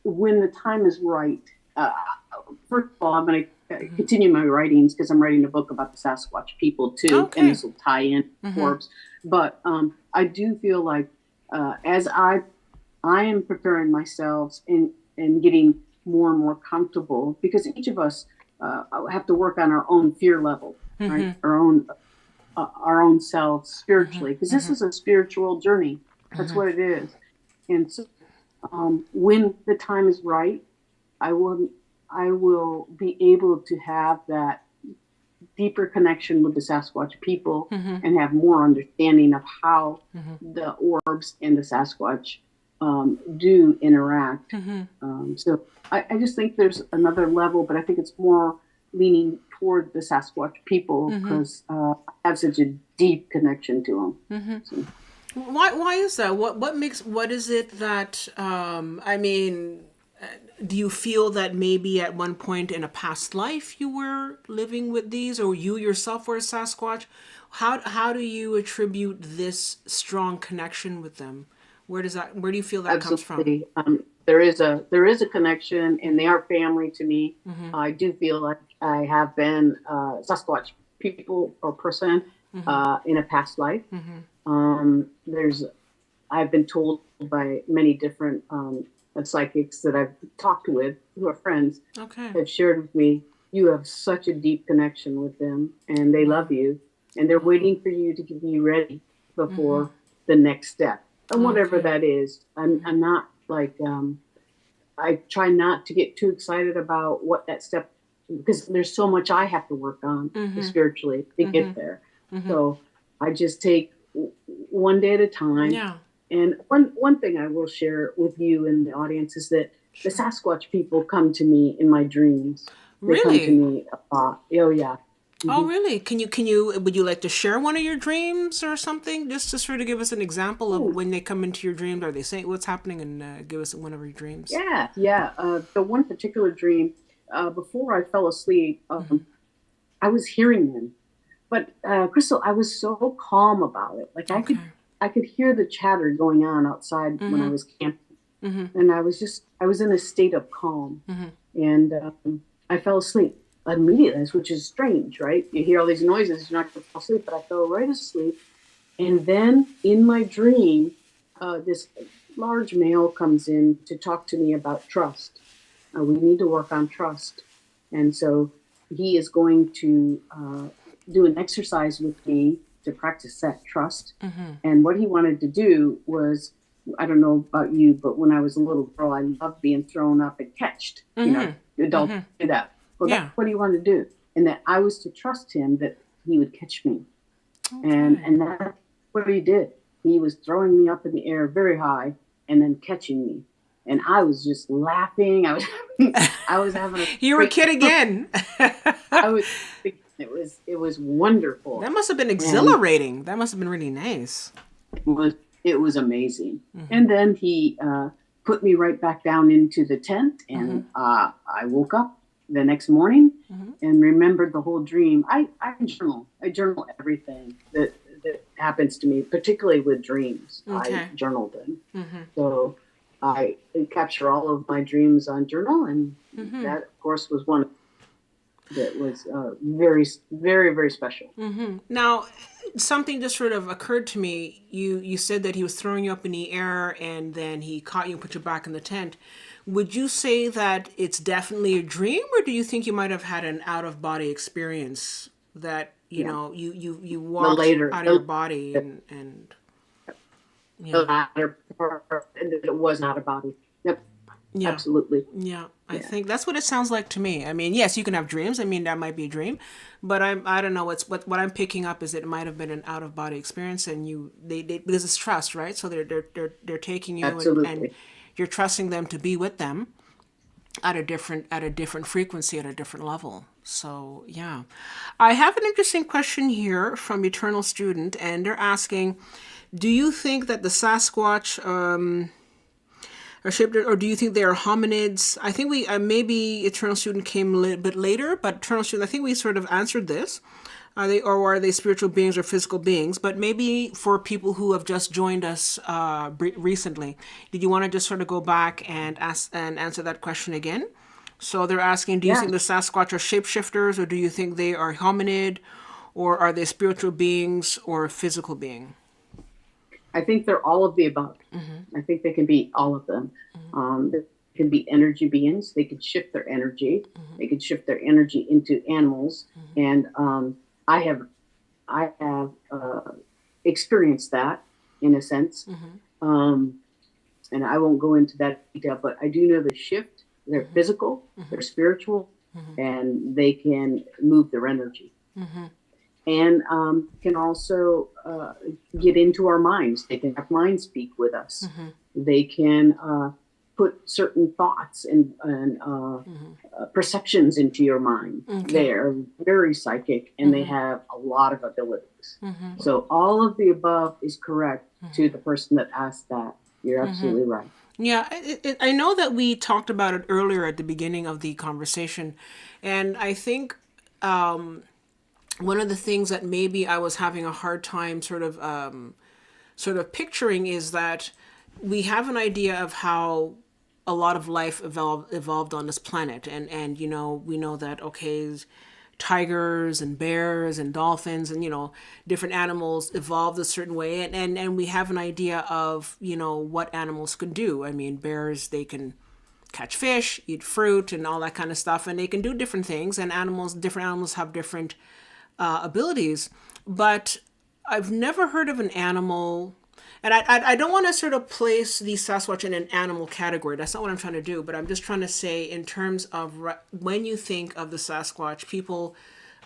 [SPEAKER 2] when the time is right, first of all, I'm going to continue my writings because I'm writing a book about the Sasquatch people too, and
[SPEAKER 1] Okay.
[SPEAKER 2] this will tie in Orbs. But I do feel like as I am preparing myself and getting more and more comfortable because each of us have to work on our own fear level, right? Our own selves spiritually, because this is a spiritual journey. That's what it is. And so, when the time is right, I will be able to have that deeper connection with the Sasquatch people and have more understanding of how the orbs and the Sasquatch do interact. So I just think there's another level, but I think it's more leaning toward the Sasquatch people because I have such a deep connection to them. So.
[SPEAKER 1] Why is that? What is it that I mean, do you feel that maybe at one point in a past life you were living with these, or you yourself were a Sasquatch? How do you attribute this strong connection with them? Where do you feel that comes from?
[SPEAKER 2] Absolutely. There is a connection, and they are family to me. I do feel like I have been Sasquatch people or person in a past life. I've been told by many different psychics that I've talked with, who are friends, have shared with me, you have such a deep connection with them, and they love you, and they're waiting for you to be ready before the next step, and whatever that is. I'm not like I try not to get too excited about what that step, because there's so much I have to work on spiritually to get there. So I just take one day at a time.
[SPEAKER 1] Yeah.
[SPEAKER 2] And one thing I will share with you and the audience is that the Sasquatch people come to me in my dreams. They come to me a lot. Oh yeah.
[SPEAKER 1] Oh really? Would you like to share one of your dreams or something? Just to sort of give us an example of when they come into your dreams. Are they saying what's happening, and give us one of your dreams?
[SPEAKER 2] Yeah. The one particular dream, before I fell asleep, I was hearing them. But Crystal, I was so calm about it. Like I could hear the chatter going on outside when I was camping, and I was in a state of calm, and I fell asleep immediately, which is strange, right? You hear all these noises, you're not going to fall asleep, but I fell right asleep, and then in my dream, this large male comes in to talk to me about trust. We need to work on trust, and so he is going to do an exercise with me to practice that trust. And what he wanted to do was, I don't know about you, but when I was a little girl, I loved being thrown up and catched. You know, adults do that. Well, that's what he wanted to do. And that I was to trust him that he would catch me. And that's what he did. He was throwing me up in the air very high and then catching me. And I was just laughing. I was having a
[SPEAKER 1] You were a kid again.
[SPEAKER 2] It was wonderful.
[SPEAKER 1] That must have been exhilarating. That must have been really nice.
[SPEAKER 2] It was amazing. And then he put me right back down into the tent, and I woke up the next morning and remembered the whole dream. I journal everything that happens to me, particularly with dreams. I journal them. So I capture all of my dreams on journal, and that, of course, was one that was very, very, very special.
[SPEAKER 1] Now, something just sort of occurred to me. You said that he was throwing you up in the air, and then he caught you and put you back in the tent. Would you say that it's definitely a dream, or do you think you might have had an out-of-body experience that, you know, you walked out of your body and
[SPEAKER 2] the latter part, and it was not a body. Yep. Yeah. Absolutely.
[SPEAKER 1] Yeah. I think that's what it sounds like to me. I mean, yes, you can have dreams. I mean, that might be a dream, but I don't know. What I'm picking up is that it might have been an out of body experience, and they because it's trust, right? So they're taking you and you're trusting them to be with them at a different frequency, at a different level. So yeah, I have an interesting question here from Eternal Student, and they're asking, do you think that the Sasquatch are shaped, or do you think they are hominids? I think we maybe Eternal Student came a little bit later, but Eternal Student, I think we sort of answered this. Are they spiritual beings or physical beings? But maybe for people who have just joined us recently, did you want to just sort of go back and ask and answer that question again? So they're asking, do you
[SPEAKER 2] Yeah,
[SPEAKER 1] think the Sasquatch are shapeshifters, or do you think they are hominid, or are they spiritual beings or a physical being?
[SPEAKER 2] I think they're all of the above. I think they can be all of them. They can be energy beings. They can shift their energy. They can shift their energy into animals. And I have, experienced that in a sense. And I won't go into that detail, but I do know the shift. They're physical, they're spiritual, and they can move their energy. And can also get into our minds. They can have mind speak with us. They can put certain thoughts and perceptions into your mind.
[SPEAKER 1] Okay.
[SPEAKER 2] They are very psychic, and they have a lot of abilities. So all of the above is correct to the person that asked that. You're absolutely right.
[SPEAKER 1] Yeah, I know that we talked about it earlier at the beginning of the conversation, and I think one of the things that maybe I was having a hard time sort of picturing is that we have an idea of how a lot of life evolved on this planet, and we know that tigers and bears and dolphins and different animals evolved a certain way, and we have an idea of what animals can do. I mean, bears, they can catch fish, eat fruit, and all that kind of stuff, and they can do different things, and different animals have different abilities. But I've never heard of an animal, and I don't want to sort of place the Sasquatch in an animal category. That's not what I'm trying to do. But I'm just trying to say, in terms of when you think of the Sasquatch, people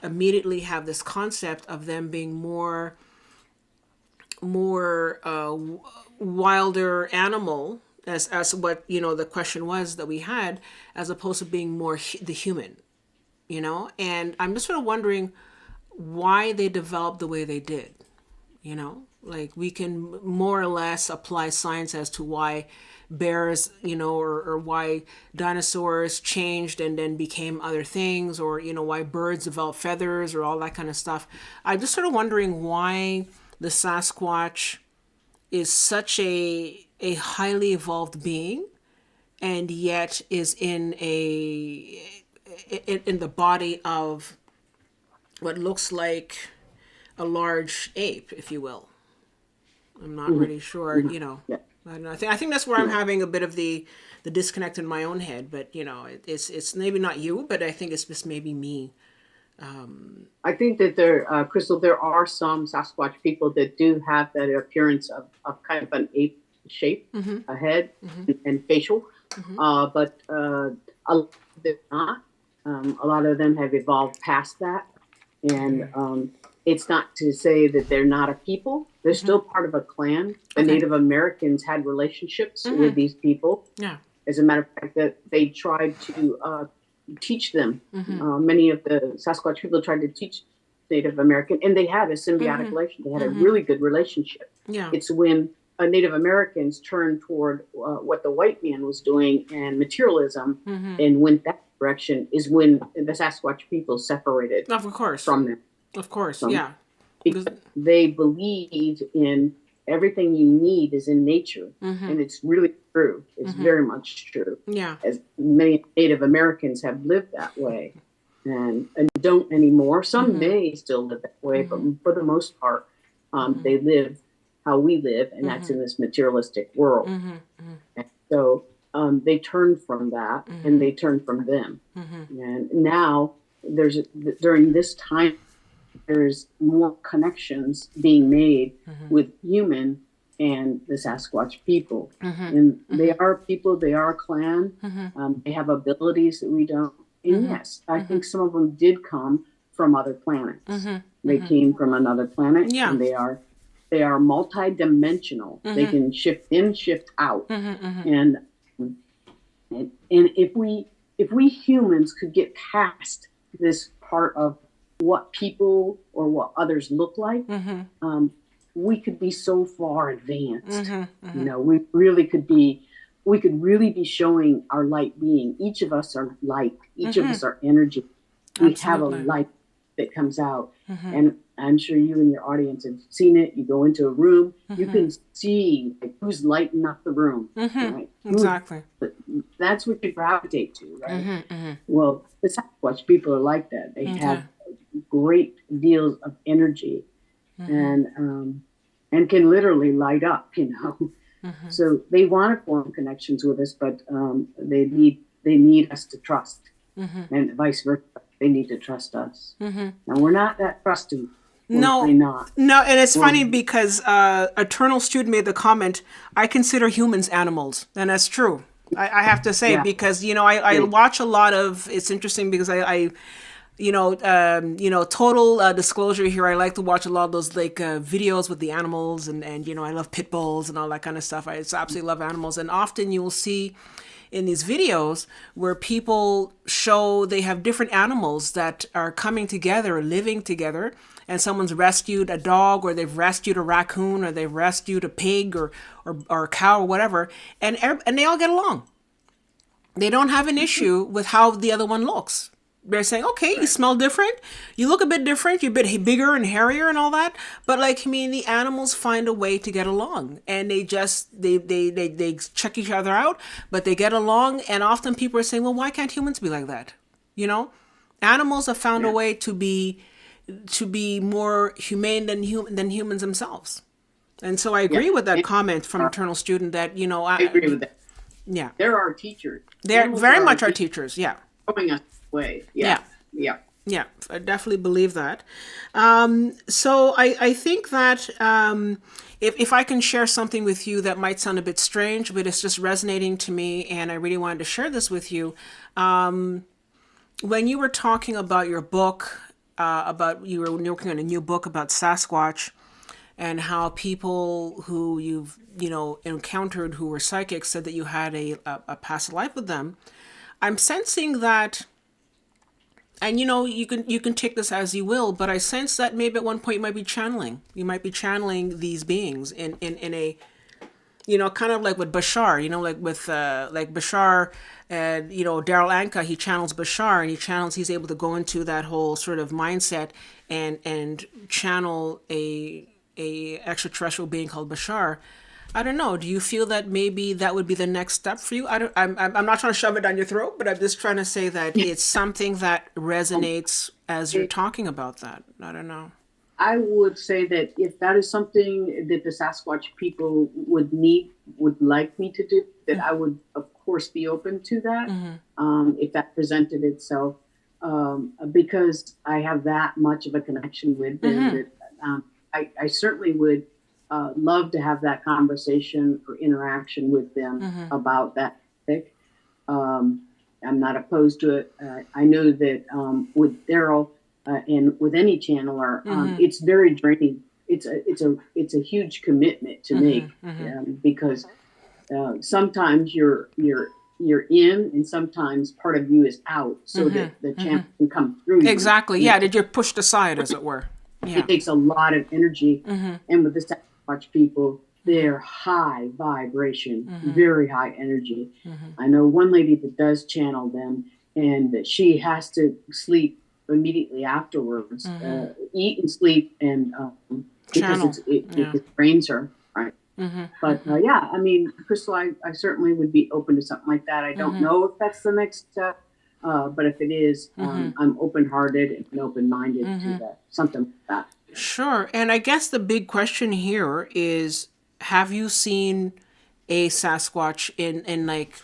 [SPEAKER 1] immediately have this concept of them being more wilder animal, as what the question was that we had, as opposed to being more the human. And I'm just sort of wondering why they developed the way they did. Like, we can more or less apply science as to why bears, or why dinosaurs changed and then became other things, or, why birds develop feathers or all that kind of stuff. I'm just sort of wondering why the Sasquatch is such a highly evolved being, and yet is in the body of what looks like a large ape, if you will. I'm not really sure,
[SPEAKER 2] Yeah.
[SPEAKER 1] I don't know. I think that's where I'm having a bit of the disconnect in my own head. But it's maybe not you, but I think it's just maybe me.
[SPEAKER 2] I think that Crystal, there are some Sasquatch people that do have that appearance of kind of an ape shape, a head and facial, but a lot of them not. A lot of them have evolved past that, and it's not to say that they're not a people. They're still part of a clan. The Native Americans had relationships with these people.
[SPEAKER 1] Yeah.
[SPEAKER 2] As a matter of fact, that they tried to teach them. Many of the Sasquatch people tried to teach Native American, and they had a symbiotic relationship. They had a really good relationship.
[SPEAKER 1] Yeah.
[SPEAKER 2] It's when Native Americans turned toward what the white man was doing and materialism, and went that direction, is when the Sasquatch people separated
[SPEAKER 1] Of course.
[SPEAKER 2] from them.
[SPEAKER 1] Of course.
[SPEAKER 2] From,
[SPEAKER 1] Yeah.
[SPEAKER 2] because they believed in everything you need is in nature, and it's really true. It's very much true.
[SPEAKER 1] Yeah.
[SPEAKER 2] As many Native Americans have lived that way, and don't anymore. Some may still live that way, but for the most part, they live how we live, and that's in this materialistic world. And so they turned from that, and they turned from them. And now during this time, there's more connections being made with human and the Sasquatch people. And they are people, they are a clan. They have abilities that we don't. And yes, I think some of them did come from other planets. They came from another planet, and they are multi-dimensional. They can shift in, shift out. And if we humans could get past this part of what people or what others look like, we could be so far advanced. We really could be. We could really be showing our light being. Each of us are light. Each of us are energy. We have a light that comes out. And I'm sure you and your audience have seen it. You go into a room, you can see like, who's lighting up the room. Right?
[SPEAKER 1] Exactly.
[SPEAKER 2] That's what you gravitate to, right? Well, the Sasquatch people are like that. They have great deals of energy and can literally light up, you know. So they want to form connections with us, but they need us to trust, and vice versa. They need to trust us. And we're not that trusting.
[SPEAKER 1] No,
[SPEAKER 2] not.
[SPEAKER 1] No, and it's funny because Eternal Student made the comment, I consider humans animals, and that's true. I have to say, because, you know, I watch a lot of, it's interesting because I total disclosure here, I like to watch a lot of those like videos with the animals, and you know, I love pit bulls and all that kind of stuff. I just absolutely love animals, and often you will see in these videos where people show they have different animals that are coming together, living together, and someone's rescued a dog, or they've rescued a raccoon, or they've rescued a pig, or a cow, or whatever, and they all get along. They don't have an issue with how the other one looks. They're saying, okay, you smell different, you look a bit different, you're a bit bigger and hairier and all that. But like, I mean, the animals find a way to get along, and they check each other out, but they get along. And often people are saying, well, why can't humans be like that? You know, animals have found a way to be more humane than humans themselves. And so I agree with that comment from Eternal Student that, you know, I
[SPEAKER 2] agree with that.
[SPEAKER 1] Yeah.
[SPEAKER 2] They're our teachers.
[SPEAKER 1] They're very much our teachers. Yeah.
[SPEAKER 2] Showing us the way.
[SPEAKER 1] Yeah. I definitely believe that. So I think that if I can share something with you that might sound a bit strange, but it's just resonating to me, and I really wanted to share this with you. When you were talking about your book, you were working on a new book about Sasquatch, and how people who you've encountered who were psychics said that you had a past life with them. I'm sensing that, and you know, you can take this as you will, but I sense that maybe at one point you might be channeling. You might be channeling these beings in a, you know, kind of like with Bashar, you know, like with like Bashar, and you know, Daryl Anka, he channels Bashar, and he's able to go into that whole sort of mindset and channel a extraterrestrial being called Bashar. I don't know. Do you feel that maybe that would be the next step for you? I'm not trying to shove it down your throat, but I'm just trying to say that it's something that resonates as you're talking about that. I don't know.
[SPEAKER 2] I would say that if that is something that the Sasquatch people would like me to do, that I would, of course, be open to that if that presented itself, because I have that much of a connection with them. That, I certainly would love to have that conversation or interaction with them about that topic. I'm not opposed to it. I know that with Daryl and with any channeler, it's very draining. It's a huge commitment to make because sometimes you're in, and sometimes part of you is out, so that the channel can come through.
[SPEAKER 1] Exactly. Yeah. Did you pushed aside, as it were? Yeah.
[SPEAKER 2] It takes a lot of energy, and with the Sasquatch people, they're high vibration, very high energy. I know one lady that does channel them, and she has to sleep immediately afterwards, eat and sleep, and because it drains her, right? But yeah, I mean, Crystal, I certainly would be open to something like that. I don't know if that's the next step. But if it is, I'm open-hearted and open-minded to that, something like that.
[SPEAKER 1] Sure. And I guess the big question here is, have you seen a Sasquatch in like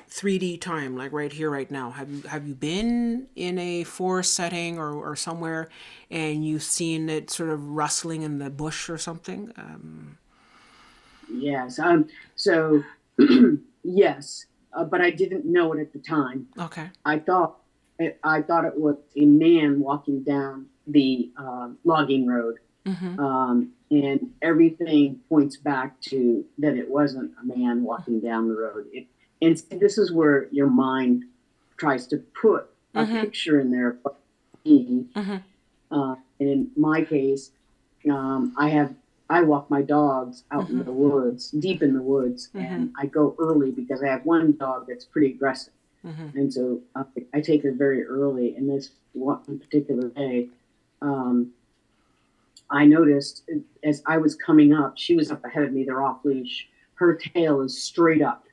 [SPEAKER 1] 3D time, like right here, right now? Have you been in a forest setting or somewhere, and you've seen it sort of rustling in the bush or something?
[SPEAKER 2] Yes. So, yes. But I didn't know it at the time.
[SPEAKER 1] Okay.
[SPEAKER 2] I thought it was a man walking down the logging road, and everything points back to that it wasn't a man walking down the road. And this is where your mind tries to put a picture in there. And in my case, I walk my dogs out in the woods, deep in the woods, and I go early because I have one dog that's pretty aggressive. And so I take her very early. And this one particular day, I noticed as I was coming up, she was up ahead of me. They're off leash. Her tail is straight up,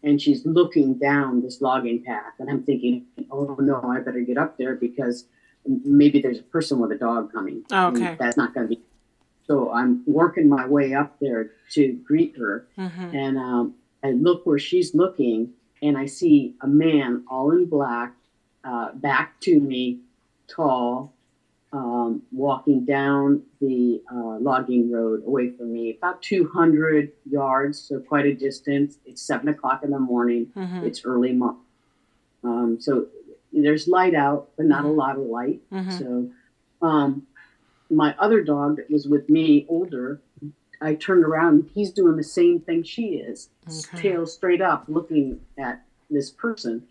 [SPEAKER 2] and she's looking down this logging path. And I'm thinking, oh no, I better get up there because maybe there's a person with a dog coming.
[SPEAKER 1] Okay.
[SPEAKER 2] That's not going to be. So I'm working my way up there to greet her. And I look where she's looking, and I see a man all in black, back to me, tall, walking down the logging road away from me, about 200 yards, so quite a distance. It's 7 o'clock in the morning. It's early morning. So there's light out, but not a lot of light. So my other dog that was with me, older, I turned around. He's doing the same thing she is, tail straight up, looking at this person.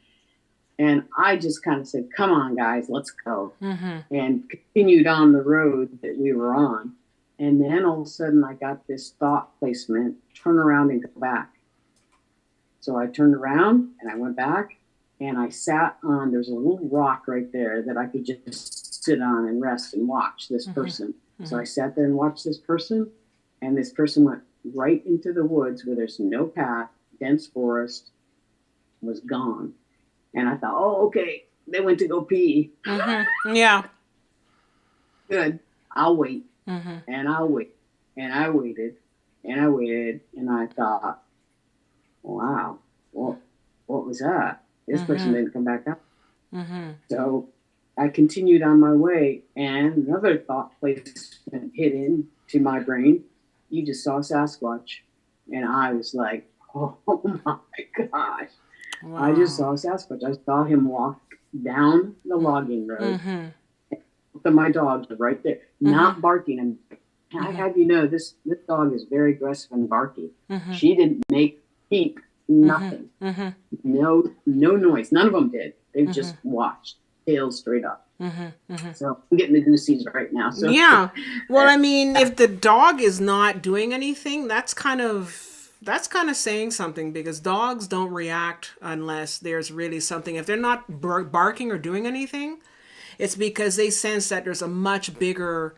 [SPEAKER 2] And I just kind of said, come on, guys, let's go. And continued on the road that we were on. And then all of a sudden I got this thought placement, turn around and go back. So I turned around and I went back, and I sat on, there's a little rock right there that I could just sit on and rest and watch this person. So I sat there and watched this person, and this person went right into the woods where there's no path, dense forest, was gone. And I thought, oh, okay, they went to go pee.
[SPEAKER 1] Yeah.
[SPEAKER 2] Good. I'll wait. And I'll wait. And I waited. And I waited. And I thought, wow, what was that? This person didn't come back up. So I continued on my way. And another thought placement hit into my brain. You just saw Sasquatch. And I was like, oh my gosh. Wow. I just saw Sasquatch. I saw him walk down the logging road. And my dogs were right there, not barking. And I have you know, this dog is very aggressive and barky. She didn't make peep, nothing. No noise. None of them did. They just watched, tails straight up. So I'm getting the goosies right now. So.
[SPEAKER 1] Yeah. Well, I mean, if the dog is not doing anything, that's kind of saying something, because dogs don't react unless there's really something. If they're not barking or doing anything, it's because they sense that there's a much bigger,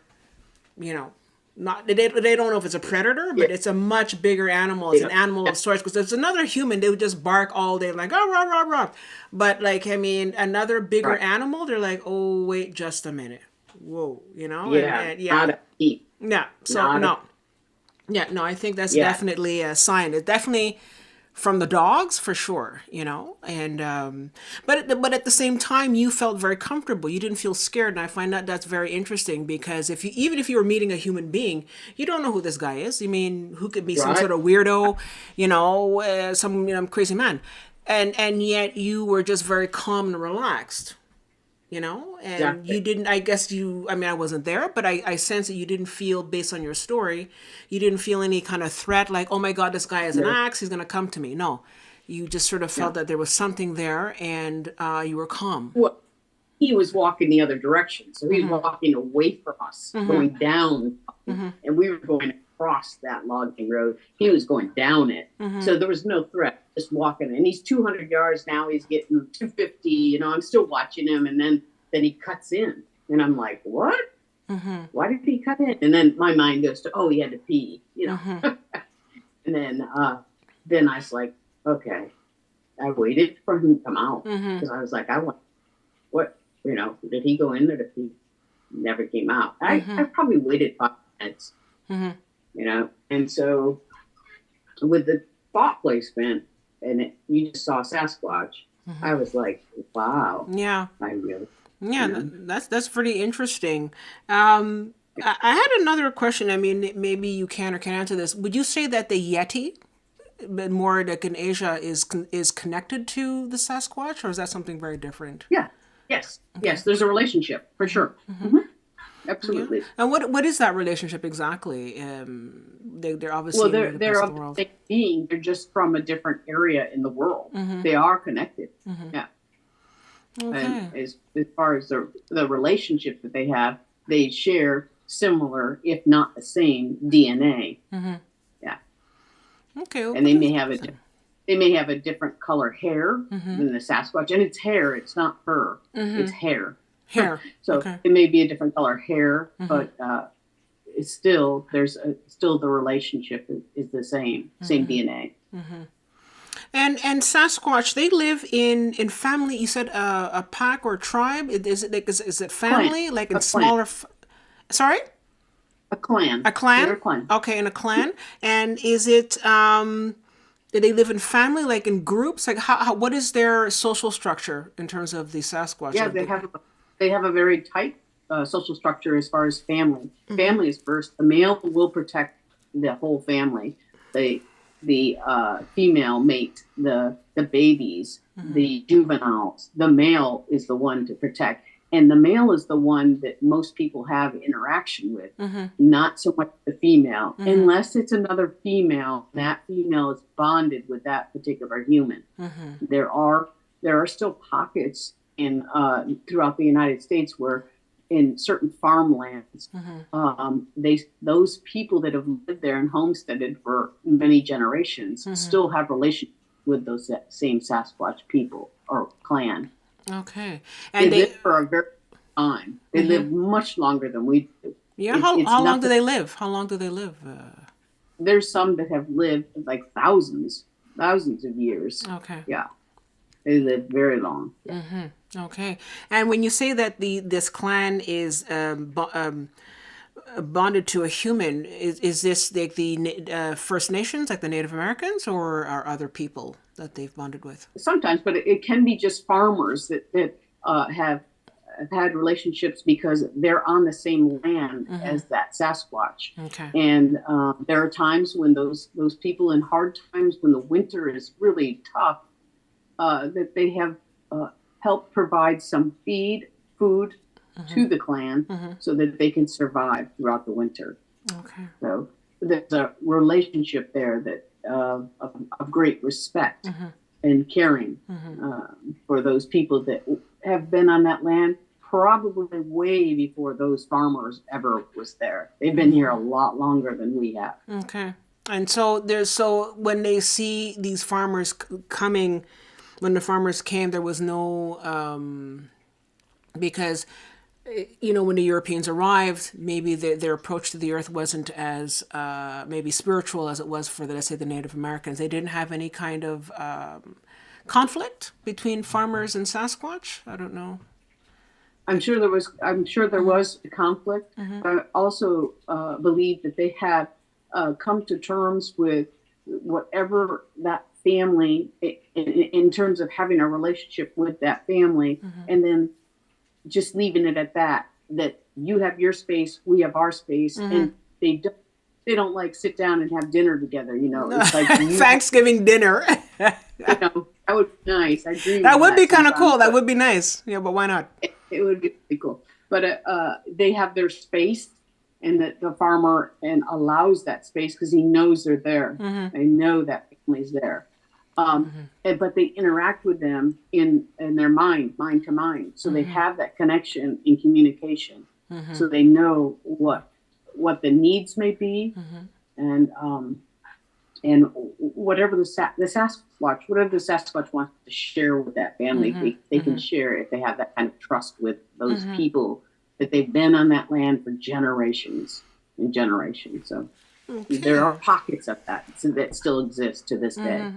[SPEAKER 1] not they don't know if it's a predator, but it's a much bigger animal. It's an animal of sorts. Because if it's another human, they would just bark all day like, oh, rah, rah, rah. But another bigger animal, they're like, oh, wait just a minute. Whoa,
[SPEAKER 2] Not a peep.
[SPEAKER 1] Yeah. So no. Yeah, no, I think that's definitely a sign. It's definitely from the dogs for sure, and but at the same time, you felt very comfortable. You didn't feel scared, and I find that's very interesting, because even if you were meeting a human being, you don't know who this guy is. I mean, who could be some sort of weirdo, some crazy man, and yet you were just very calm and relaxed. And you didn't, I wasn't there, but I sense that you didn't feel, based on your story, you didn't feel any kind of threat like, oh my God, this guy has an axe, he's going to come to me. No, you just sort of felt that there was something there, and you were calm.
[SPEAKER 2] Well, he was walking the other direction. So he was walking away from us, going down, and we were going across that logging road. He was going down it. So there was no threat, just walking. And he's 200 yards now. He's getting 250. I'm still watching him. And then he cuts in. And I'm like, what? Why did he cut in? And then my mind goes to, oh, he had to pee, And then I was like, okay. I waited for him to come out. Because I was like, what? Did he go in, or did he never came out? I probably waited 5 minutes. And so with the thought placement, and you just saw Sasquatch, I was like, wow.
[SPEAKER 1] Yeah.
[SPEAKER 2] I really.
[SPEAKER 1] Yeah, that's pretty interesting. I had another question. I mean, maybe you can or can't answer this. Would you say that the Yeti, but more like in Asia, is connected to the Sasquatch, or is that something very different?
[SPEAKER 2] Yeah. Yes. Okay. Yes. There's a relationship for sure. Absolutely.
[SPEAKER 1] Yeah. And what is that relationship exactly? They're obviously
[SPEAKER 2] they're of the same being. They're just from a different area in the world. They are connected. Yeah. Okay. And as far as the relationship that they have, they share similar, if not the same, DNA. Yeah.
[SPEAKER 1] Okay.
[SPEAKER 2] And they may have it. they may have a different color hair than the Sasquatch, and it's hair. It's not fur. It's hair.
[SPEAKER 1] Hair.
[SPEAKER 2] So
[SPEAKER 1] Okay.
[SPEAKER 2] it may be a different color hair, but it's still still the relationship is the same DNA.
[SPEAKER 1] And Sasquatch, they live in family. You said a pack or tribe. Is it family?
[SPEAKER 2] Clan.
[SPEAKER 1] Like in
[SPEAKER 2] A clan.
[SPEAKER 1] smaller? Sorry,
[SPEAKER 2] A clan.
[SPEAKER 1] a clan.
[SPEAKER 2] They're a clan.
[SPEAKER 1] Okay, in a clan. And is it? Do they live in family, like in groups? Like how what is their social structure in terms of the Sasquatch?
[SPEAKER 2] Yeah, they have a very tight social structure as far as family. Family is first. The male will protect the whole family. The female mate the babies, the juveniles. The male is the one to protect, and the male is the one that most people have interaction with, not so much the female, unless it's another female. That female is bonded with that particular human. There are still pockets in throughout the United States where, in certain farmlands, those people that have lived there and homesteaded for many generations still have relationships with those same Sasquatch people or clan.
[SPEAKER 1] Okay,
[SPEAKER 2] and they live for a very long time. They live much longer than we do.
[SPEAKER 1] Yeah, how long do they live? How long do they live?
[SPEAKER 2] There's some that have lived like thousands of years.
[SPEAKER 1] Okay.
[SPEAKER 2] Yeah, they live very long.
[SPEAKER 1] Okay, and when you say that this clan is bonded to a human, is this like the First Nations, like the Native Americans, or are other people that they've bonded with?
[SPEAKER 2] Sometimes, but it can be just farmers that have had relationships because they're on the same land as that Sasquatch.
[SPEAKER 1] Okay.
[SPEAKER 2] And there are times when those people in hard times, when the winter is really tough, that they have helped provide some food to the clan so that they can survive throughout the winter.
[SPEAKER 1] Okay.
[SPEAKER 2] So there's a relationship there that of great respect and caring for those people that have been on that land probably way before those farmers ever was there. They've been here a lot longer than we have.
[SPEAKER 1] Okay. And so when they see these farmers coming, when the farmers came, there was no because when the Europeans arrived, maybe their approach to the earth wasn't as maybe spiritual as it was for, let's say, the Native Americans. They didn't have any kind of conflict between farmers and Sasquatch. I don't know.
[SPEAKER 2] I'm sure there was a conflict. I also believe that they had come to terms with whatever that family, in terms of having a relationship with that family, and then just leaving it at that you have your space, we have our space, and they don't like sit down and have dinner together. It's like
[SPEAKER 1] Thanksgiving dinner.
[SPEAKER 2] That would be nice. I agree.
[SPEAKER 1] That would be kind of cool. That would be nice. Yeah, but why not?
[SPEAKER 2] It would be pretty cool. But they have their space, and the farmer allows that space because he knows they're there. They know that family's there. But they interact with them in their mind to mind. So they have that connection in communication. So they know what the needs may be, and whatever the Sasquatch wants to share with that family, they can share if they have that kind of trust with those people that they've been on that land for generations and generations. So there are pockets of that still exist to this day.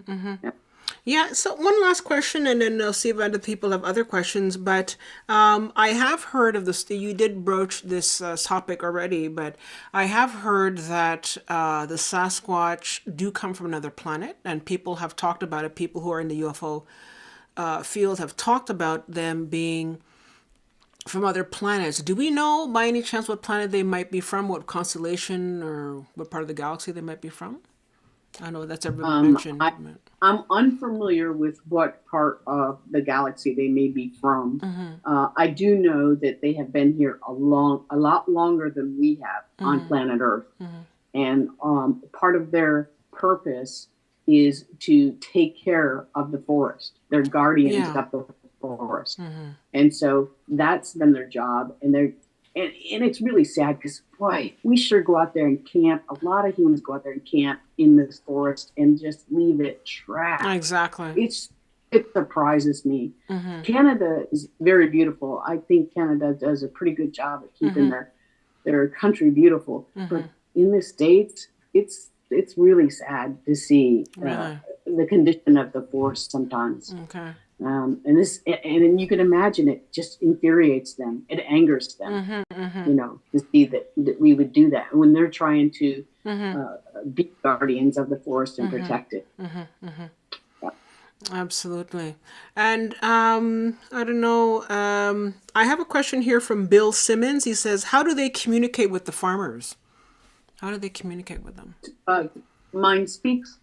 [SPEAKER 1] Yeah, so one last question, and then I'll see if other people have other questions. But I have heard of this. You did broach this topic already, but I have heard that the Sasquatch do come from another planet, and people have talked about it. People who are in the UFO field have talked about them being from other planets. Do we know by any chance what planet they might be from, what constellation or what part of the galaxy they might be from? I know that's ever been mentioned.
[SPEAKER 2] I'm unfamiliar with what part of the galaxy they may be from. I do know that they have been here a lot longer than we have on planet Earth. And part of their purpose is to take care of the forest. They're guardians of the forest. And so that's been their job. And and it's really sad because, boy, we sure go out there and camp. A lot of humans go out there and camp in this forest and just leave it trash.
[SPEAKER 1] Exactly.
[SPEAKER 2] It surprises me. Canada is very beautiful. I think Canada does a pretty good job at keeping their country beautiful. But in the States, it's really sad to see the condition of the forest sometimes.
[SPEAKER 1] Okay.
[SPEAKER 2] And you can imagine it just infuriates them. It angers them, to see that we would do that when they're trying to be guardians of the forest and protect it. Yeah.
[SPEAKER 1] Absolutely. And I don't know. I have a question here from Bill Simmons. He says, "How do they communicate with the farmers? How do they communicate with them?"
[SPEAKER 2] Mind speaks.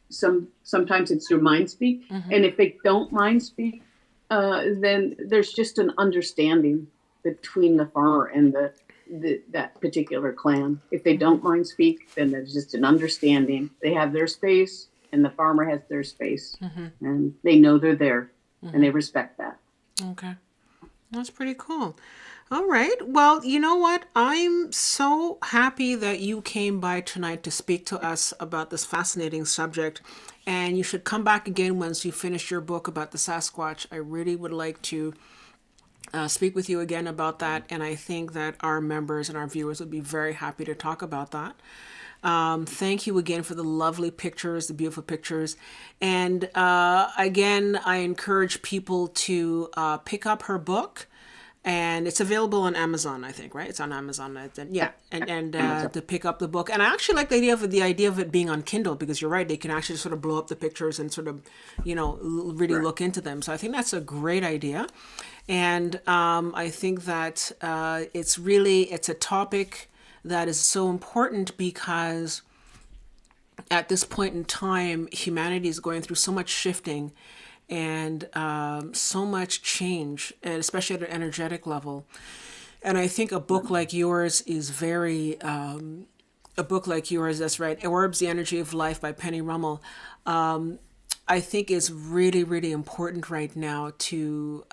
[SPEAKER 2] Sometimes it's through mind speak, and if they don't mind speak, then there's just an understanding between the farmer and that particular clan. If they don't mind speak, then there's just an understanding. They have their space, and the farmer has their space, and they know they're there, and they respect that.
[SPEAKER 1] Okay, that's pretty cool. All right. Well, you know what? I'm so happy that you came by tonight to speak to us about this fascinating subject. And you should come back again once you finish your book about the Sasquatch. I really would like to speak with you again about that. And I think that our members and our viewers would be very happy to talk about that. Thank you again for the lovely pictures, the beautiful pictures. And again, I encourage people to pick up her book. And it's available on Amazon, I think, right? It's on Amazon. Yeah, and to pick up the book. And I actually like the idea of it being on Kindle, because you're right, they can actually sort of blow up the pictures and sort of, really look into them. So I think that's a great idea. And I think that it's a topic that is so important because at this point in time, humanity is going through so much shifting and so much change, and especially at an energetic level. And I think a book like yours is that's right, Orbs, The Energy of Life by Penny Rummel, I think is really, really important right now to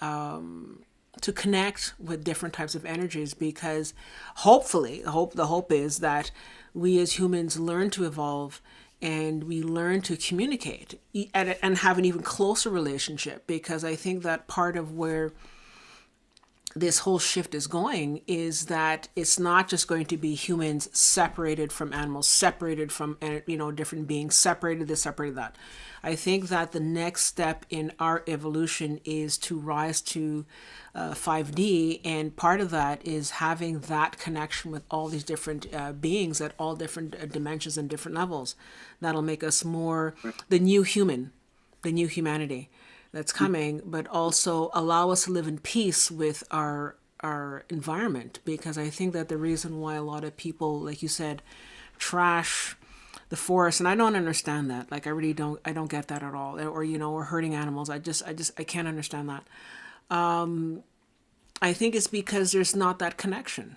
[SPEAKER 1] connect with different types of energies, because hopefully, the hope is that we as humans learn to evolve and we learn to communicate and have an even closer relationship, because I think that part of where this whole shift is going is that it's not just going to be humans separated from animals, separated from, different beings, separated this, separated that. I think that the next step in our evolution is to rise to 5D, and part of that is having that connection with all these different beings at all different dimensions and different levels. That'll make us more the new human, the new humanity that's coming, but also allow us to live in peace with our environment. Because I think that the reason why a lot of people, like you said, trash the forest, and I don't understand that. Like I don't get that at all. Or hurting animals. I can't understand that. I think it's because there's not that connection,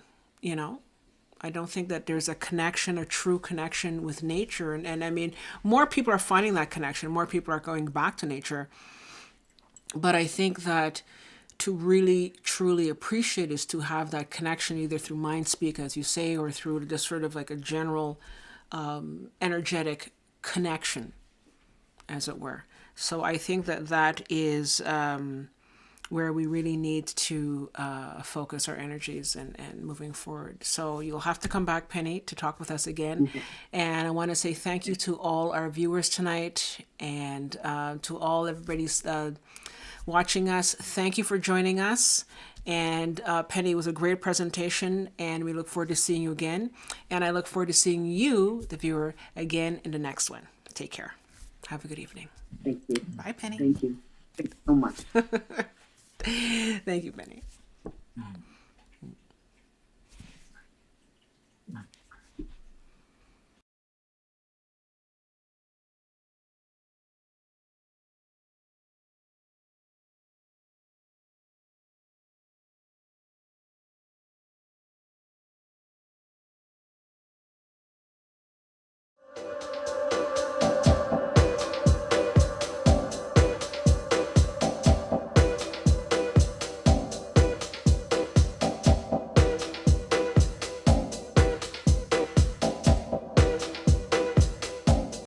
[SPEAKER 1] I don't think that there's a connection, a true connection with nature. And I mean, more people are finding that connection. More people are going back to nature. But I think that to really, truly appreciate is to have that connection either through mind speak, as you say, or through just sort of like a general energetic connection, as it were. So I think that is where we really need to focus our energies and moving forward. So you'll have to come back, Penny, to talk with us again. And I want to say thank you to all our viewers tonight, and to everybody's watching us. Thank you for joining us. And Penny, it was a great presentation, and we look forward to seeing you again. And I look forward to seeing you, the viewer, again in the next one. Take care. Have a good evening.
[SPEAKER 2] Thank you.
[SPEAKER 1] Bye, Penny.
[SPEAKER 2] Thank you. Thanks so much.
[SPEAKER 1] Thank you, Penny.